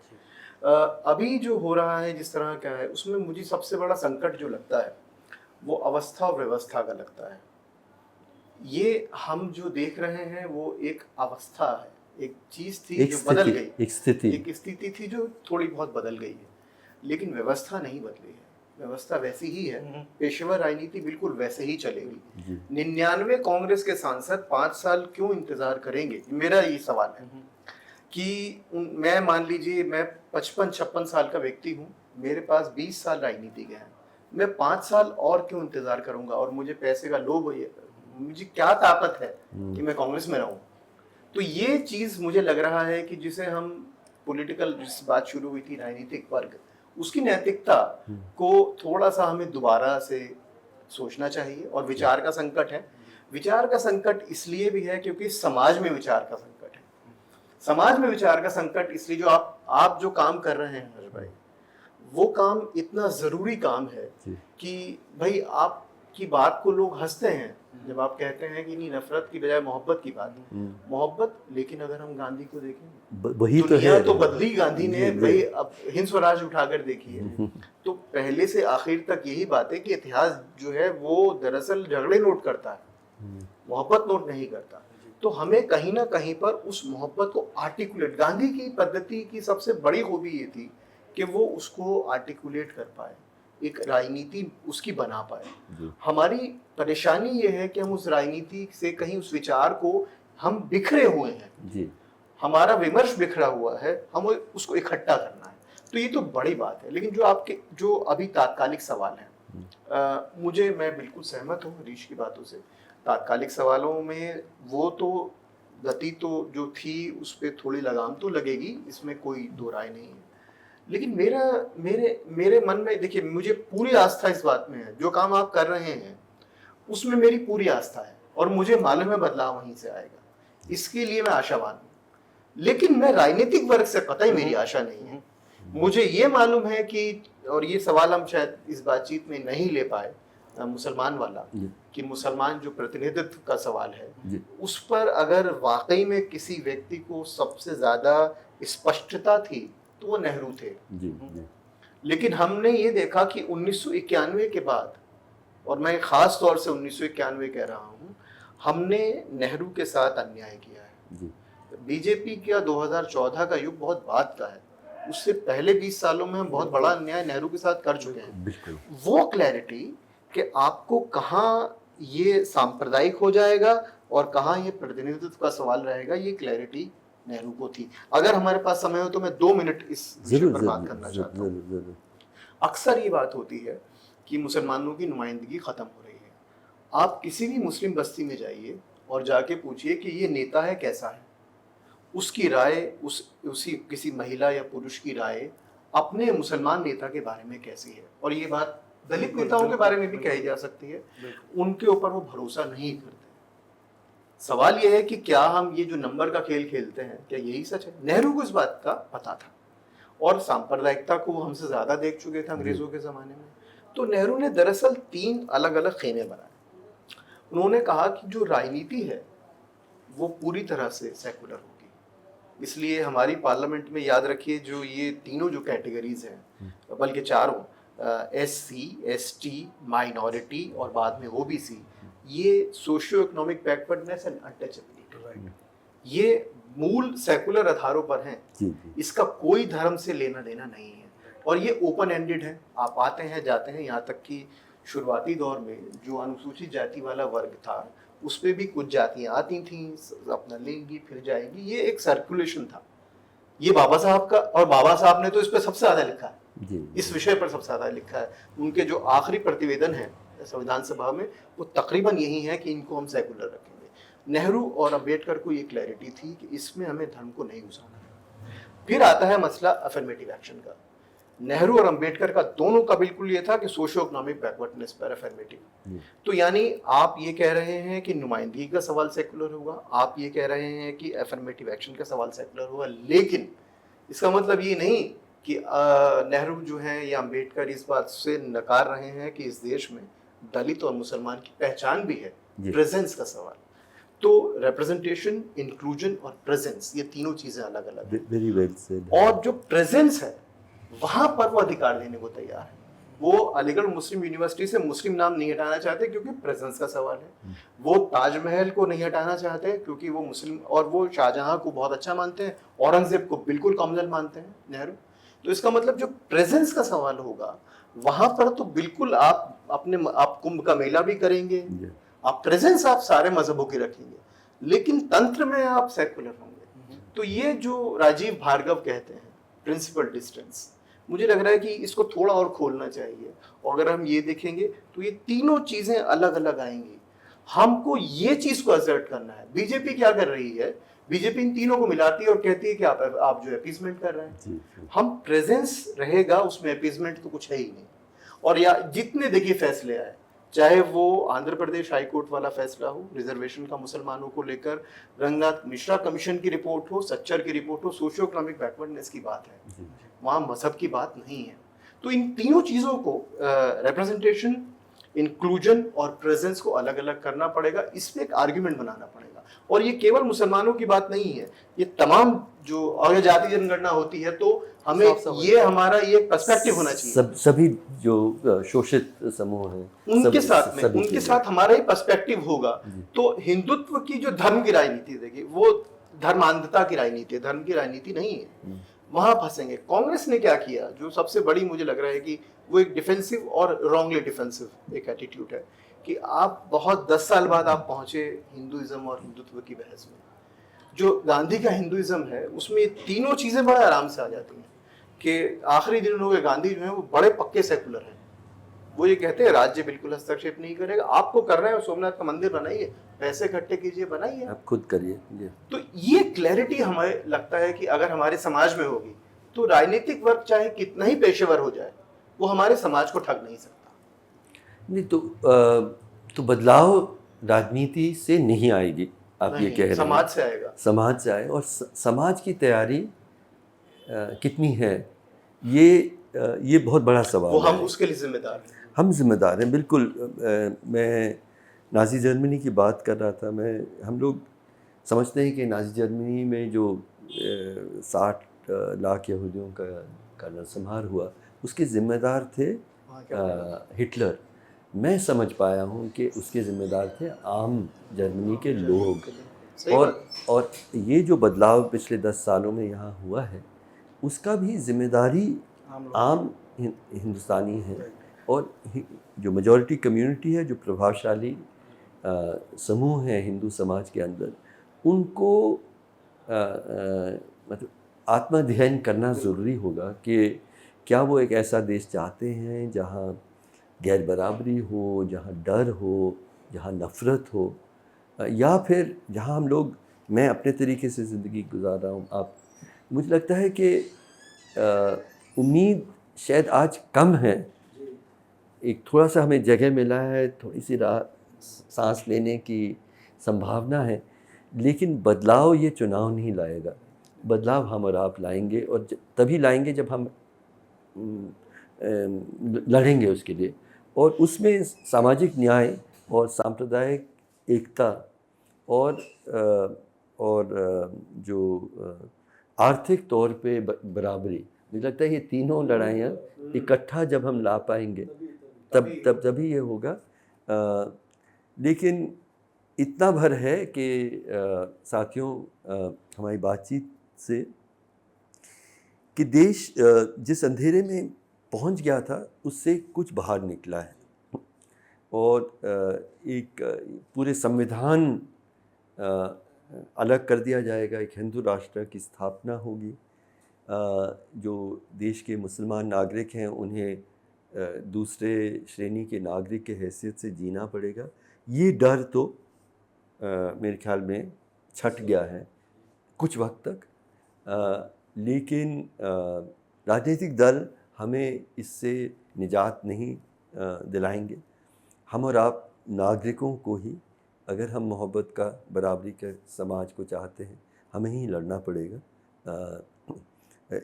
Speaker 5: अभी जो हो रहा है, जिस तरह का है, उसमें मुझे सबसे बड़ा संकट जो लगता है वो अवस्था और व्यवस्था का लगता है। ये हम जो देख रहे हैं वो एक अवस्था है, एक चीज़ थी जो बदल गई, एक स्थिति थी जो थोड़ी बहुत बदल गई है, लेकिन व्यवस्था नहीं बदली है। व्यवस्था वैसी ही है, पेशेवर राजनीति बिल्कुल वैसे ही चलेगी। 99 कांग्रेस के सांसद 5 साल क्यों इंतजार करेंगे? मेरा ये सवाल है कि मैं, मान लीजिए मैं 55-56 साल का व्यक्ति हूँ, मेरे पास 20 साल राजनीति के हैं, मैं 5 साल और क्यों इंतजार करूंगा? और मुझे पैसे का लोभ है, मुझे क्या ताकत है कि मैं कांग्रेस में रहूं? तो ये चीज मुझे लग रहा है कि जिसे हम पॉलिटिकल, जिस बात शुरू हुई थी राजनीतिक वर्ग, उसकी नैतिकता को थोड़ा सा हमें दोबारा से सोचना चाहिए। और विचार का संकट है। विचार का संकट इसलिए भी है क्योंकि समाज में विचार का संकट है। समाज में विचार का संकट इसलिए, जो आप जो काम कर रहे हैं हर्ष भाई, वो काम इतना जरूरी काम है कि भाई आपकी बात को लोग हंसते हैं जब आप कहते हैं कि नहीं, नफरत की बजाय मोहब्बत की बात है। मोहब्बत, लेकिन अगर हम गांधी को देखें,
Speaker 4: वही तो है,
Speaker 5: तो बदली गांधी ने भाई। अब हिंद स्वराज उठाकर देखिए तो पहले से आखिर तक यही बात है कि इतिहास जो है वो दरअसल झगड़े नोट करता है, मोहब्बत नोट नहीं करता। तो हमें कहीं ना कहीं पर उस मोहब्बत को आर्टिकुलेट, गांधी की पद्धति की सबसे बड़ी खूबी ये थी कि वो उसको आर्टिकुलेट कर पाए, एक राजनीति उसकी बना पाए। हमारी परेशानी ये है कि हम उस राजनीति से कहीं उस विचार को, हम बिखरे हुए हैं जी। हमारा विमर्श बिखरा हुआ है, हम उसको इकट्ठा करना है। तो ये तो बड़ी बात है। लेकिन जो आपके जो अभी तात्कालिक सवाल हैं, मुझे, मैं बिल्कुल सहमत हूँ हरीश की बातों से। तात्कालिक सवालों में वो तो गति तो जो थी उस पर थोड़ी लगाम तो लगेगी, इसमें कोई दो राय नहीं है। लेकिन मेरे मन में, देखिए, मुझे पूरी आस्था इस बात में है, जो काम आप कर रहे हैं उसमें मेरी पूरी आस्था है और मुझे मालूम है बदलाव वहीं से आएगा, इसके लिए मैं आशावान हूँ। लेकिन मैं राजनीतिक वर्ग से कतई मेरी आशा नहीं है। मुझे ये मालूम है कि, और ये सवाल हम शायद इस बातचीत में नहीं ले पाए, मुसलमान वाला, कि मुसलमान जो प्रतिनिधित्व का सवाल है, उस पर अगर वाकई में किसी व्यक्ति को सबसे ज्यादा स्पष्टता थी तो वो नेहरू थे। लेकिन हमने ये देखा कि 1991 के बाद, और मैं खास तौर से 1991 कह रहा हूँ, हमने नेहरू के साथ अन्याय किया है। बीजेपी का 2014 का युग बहुत बाद का है, उससे पहले 20 सालों में हम बहुत बड़ा अन्याय नेहरू के साथ कर चुके हैं। वो क्लैरिटी
Speaker 1: कि आपको कहाँ ये सांप्रदायिक हो जाएगा और कहाँ ये प्रतिनिधित्व का सवाल रहेगा, ये क्लैरिटी नेहरू को थी। अगर हमारे पास समय हो तो मैं 2 मिनट इस विषय
Speaker 4: जरूर
Speaker 1: पर बात
Speaker 4: जरूर
Speaker 1: करना चाहता हूँ।
Speaker 4: जरूर जरूर।
Speaker 1: अक्सर ये बात होती है कि मुसलमानों की नुमाइंदगी खत्म हो रही है। आप किसी भी मुस्लिम बस्ती में जाइए और जाके पूछिए कि ये नेता है कैसा है, उसकी राय उसी किसी महिला या पुरुष की राय अपने मुसलमान नेता के बारे में कैसी है। और ये बात दलित नेताओं के बारे में भी कही जा सकती है, उनके ऊपर वो भरोसा नहीं करते। सवाल यह है कि क्या हम ये जो नंबर का खेल खेलते हैं, क्या यही सच है? नेहरू को इस बात का पता था और सांप्रदायिकता को वो हमसे ज्यादा देख चुके थे अंग्रेजों के जमाने में। तो नेहरू ने दरअसल 3 अलग अलग खेमे बनाए। उन्होंने कहा कि जो राजनीति है वो पूरी तरह से सेकुलर होगी, इसलिए हमारी पार्लियामेंट में याद रखिए जो ये तीनों जो कैटेगरीज हैं, बल्कि चारों, SC, ST, माइनॉरिटी और बाद में OBC, ये socio economic backwardness and untouchability, ये मूल सेकुलर आधारों पर हैं।
Speaker 4: जी जी।
Speaker 1: इसका कोई धर्म से लेना देना नहीं है और ये ओपन एंडेड है। आप आते हैं जाते हैं, यहाँ तक कि शुरुआती दौर में जो अनुसूचित जाति वाला वर्ग था उस पर भी कुछ जातियाँ आती थीं, अपना लेंगी फिर जाएंगी, ये एक सर्कुलेशन था। ये बाबा साहब का, और बाबा साहब ने तो इस पर सबसे ज़्यादा लिखा है,
Speaker 4: जी
Speaker 1: इस विषय पर सबसे ज़्यादा लिखा है। उनके जो आखिरी प्रतिवेदन है संविधान सभा में वो तकरीबन यही है कि इनको हम सेकुलर रखेंगे। नेहरू और अंबेडकर को ये क्लैरिटी थी कि इसमें हमें धर्म को नहीं घुसाना है। फिर आता है मसला अफर्मेटिव एक्शन का। नेहरू और अंबेडकर का दोनों का बिल्कुल ये था कि सोशियो इकोनॉमिक बैकवर्डनेस पर अफर्मेटिव। तो यानी आप ये कह रहे हैं कि नुमाइंदगी का सवाल सेकुलर होगा, आप ये कह रहे हैं कि अफर्मेटिव एक्शन का सवाल सेकुलर होगा, लेकिन इसका मतलब ये नहीं कि नेहरू जो है या अंबेडकर इस बात से नकार रहे हैं कि इस देश में दलित और मुसलमान की पहचान भी है। प्रेजेंस का सवाल, तो रिप्रेजेंटेशन, इंक्लूजन और प्रेजेंस, ये तीनों चीजें अलग अलग हैं।
Speaker 4: Very well said.
Speaker 1: और जो प्रेजेंस है वहां पर वो अधिकार देने को तैयार है। वो अलीगढ़ मुस्लिम यूनिवर्सिटी से मुस्लिम नाम नहीं हटाना चाहते क्योंकि प्रेजेंस का सवाल है। वो ताजमहल को नहीं हटाना चाहते क्योंकि वो मुस्लिम, और वो शाहजहां को बहुत अच्छा मानते हैं, औरंगजेब को बिल्कुल कमजोर मानते हैं नेहरू। तो इसका मतलब जो प्रेजेंस का सवाल होगा वहां पर तो बिल्कुल आप कुंभ का मेला भी करेंगे, आप प्रेजेंस आप सारे मजहबों की रखेंगे, लेकिन तंत्र में आप सेकुलर होंगे। तो ये जो राजीव भार्गव कहते हैं प्रिंसिपल डिस्टेंस, मुझे लग रहा है कि इसको थोड़ा और खोलना चाहिए। और अगर हम ये देखेंगे तो ये तीनों चीजें अलग अलग आएंगी। हमको ये चीज को असर्ट करना है। बीजेपी क्या कर रही है, बीजेपी इन तीनों को मिलाती है और कहती है कि आप जो अपीसमेंट कर रहे हैं। हम प्रेजेंस रहेगा उसमें, अपीसमेंट तो कुछ है ही नहीं। और या जितने देखिए फैसले आए, चाहे वो आंध्र प्रदेश हाईकोर्ट वाला फैसला हो रिजर्वेशन का मुसलमानों को लेकर, रंगनाथ मिश्रा कमीशन की रिपोर्ट हो, सच्चर की रिपोर्ट हो, सोशियो इकोनॉमिक बैकवर्डनेस की बात है, वहाँ मजहब की बात नहीं है। तो इन तीनों चीज़ों को रिप्रेजेंटेशन, इंक्लूजन और प्रेजेंस को अलग अलग करना पड़ेगा, इस पे एक आर्ग्यूमेंट बनाना पड़ेगा। और ये केवल मुसलमानों की बात नहीं है, ये तमाम जो और जाति जनगणना होती है तो हमें ये हमारा ये पर्सपेक्टिव होना चाहिए।
Speaker 4: सभी जो शोषित समूह हैं
Speaker 1: उनके साथ में, उनके साथ हमारा ही पर्सपेक्टिव होगा। तो हिंदुत्व की जो धर्म की राजनीति देखिए, वो धर्मांधता की राजनीति है, धर्म की राजनीति नहीं है। वहां फंसेंगे। कांग्रेस ने क्या किया, जो सबसे बड़ी मुझे लग रहा है कि वो एक डिफेंसिव और रॉन्गली डिफेंसिव एक एटीट्यूड है कि आप बहुत 10 साल बाद आप पहुंचे हिंदुइज्म और हिंदुत्व की बहस में। जो गांधी का हिंदुइज्म है उसमें ये तीनों चीजें बड़े आराम से आ जाती हैं कि आखिरी दिनों के गांधी जो है वो बड़े पक्के सेकुलर हैं। वो ये कहते हैं राज्य बिल्कुल हस्तक्षेप नहीं करेगा, आपको करना है सोमनाथ का मंदिर बनाइए, पैसे इकट्ठे कीजिए, बनाइए,
Speaker 4: आप खुद करिए।
Speaker 1: तो ये क्लैरिटी हमें लगता है कि अगर हमारे समाज में होगी तो राजनीतिक वर्ग चाहे कितना ही पेशेवर हो जाए वो हमारे समाज को ठग नहीं सकता।
Speaker 4: नहीं तो बदलाव राजनीति से नहीं आएगी, आप ये कह रहे हैं,
Speaker 1: समाज से आएगा,
Speaker 4: समाज से आए। और समाज की तैयारी कितनी है, ये बहुत बड़ा सवाल
Speaker 1: वो
Speaker 4: है।
Speaker 1: हम उसके लिए जिम्मेदार हैं।
Speaker 4: हम जिम्मेदार हैं, बिल्कुल। मैं नाज़ी जर्मनी की बात कर रहा था। हम लोग समझते हैं कि नाज़ी जर्मनी में जो 60 लाख यहूदियों का नरसंहार हुआ उसके ज़िम्मेदार थे हिटलर। मैं समझ पाया हूँ कि उसके ज़िम्मेदार थे आम जर्मनी के लोग। और ये जो बदलाव पिछले 10 सालों में यहाँ हुआ है उसका भी जिम्मेदारी आम हिंदुस्तानी है। और जो मेजॉरिटी कम्युनिटी है, जो प्रभावशाली समूह हैं हिंदू समाज के अंदर, उनको मतलब आत्माध्ययन करना ज़रूरी होगा कि क्या वो एक ऐसा देश चाहते हैं जहाँ गैर बराबरी हो, जहाँ डर हो, जहाँ नफ़रत हो, या फिर जहाँ हम लोग, मैं अपने तरीके से ज़िंदगी गुजार रहा हूँ, आप, मुझे लगता है कि उम्मीद शायद आज कम है, एक थोड़ा सा हमें जगह मिला है, थोड़ी सी सांस लेने की संभावना है, लेकिन बदलाव ये चुनाव नहीं लाएगा। बदलाव हम और आप लाएंगे, और तभी लाएंगे जब हम लड़ेंगे उसके लिए, और उसमें सामाजिक न्याय और सांप्रदायिक एकता और जो आर्थिक तौर पे बराबरी, मुझे लगता है ये तीनों लड़ाइयाँ इकट्ठा जब हम ला पाएंगे तभी ये होगा। लेकिन इतना भर है कि साथियों, हमारी बातचीत से, कि देश जिस अंधेरे में पहुंच गया था उससे कुछ बाहर निकला है, और एक पूरे संविधान अलग कर दिया जाएगा, एक हिंदू राष्ट्र की स्थापना होगी, जो देश के मुसलमान नागरिक हैं उन्हें दूसरे श्रेणी के नागरिक के हैसियत से जीना पड़ेगा। ये डर तो मेरे ख्याल में छट गया है कुछ वक्त तक, लेकिन राजनीतिक दल हमें इससे निजात नहीं दिलाएंगे। हम और आप नागरिकों को ही, अगर हम मोहब्बत का, बराबरी के समाज को चाहते हैं, हमें ही लड़ना पड़ेगा।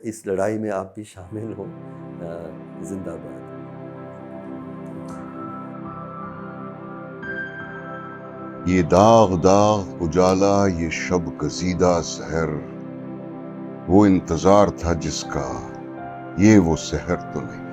Speaker 4: इस लड़ाई में आप भी शामिल हों। जिंदाबाद।
Speaker 6: ये दाग दाग उजाला, ये शब कसीदा सहर, वो इंतजार था जिसका, ये वो सहर तो नहीं।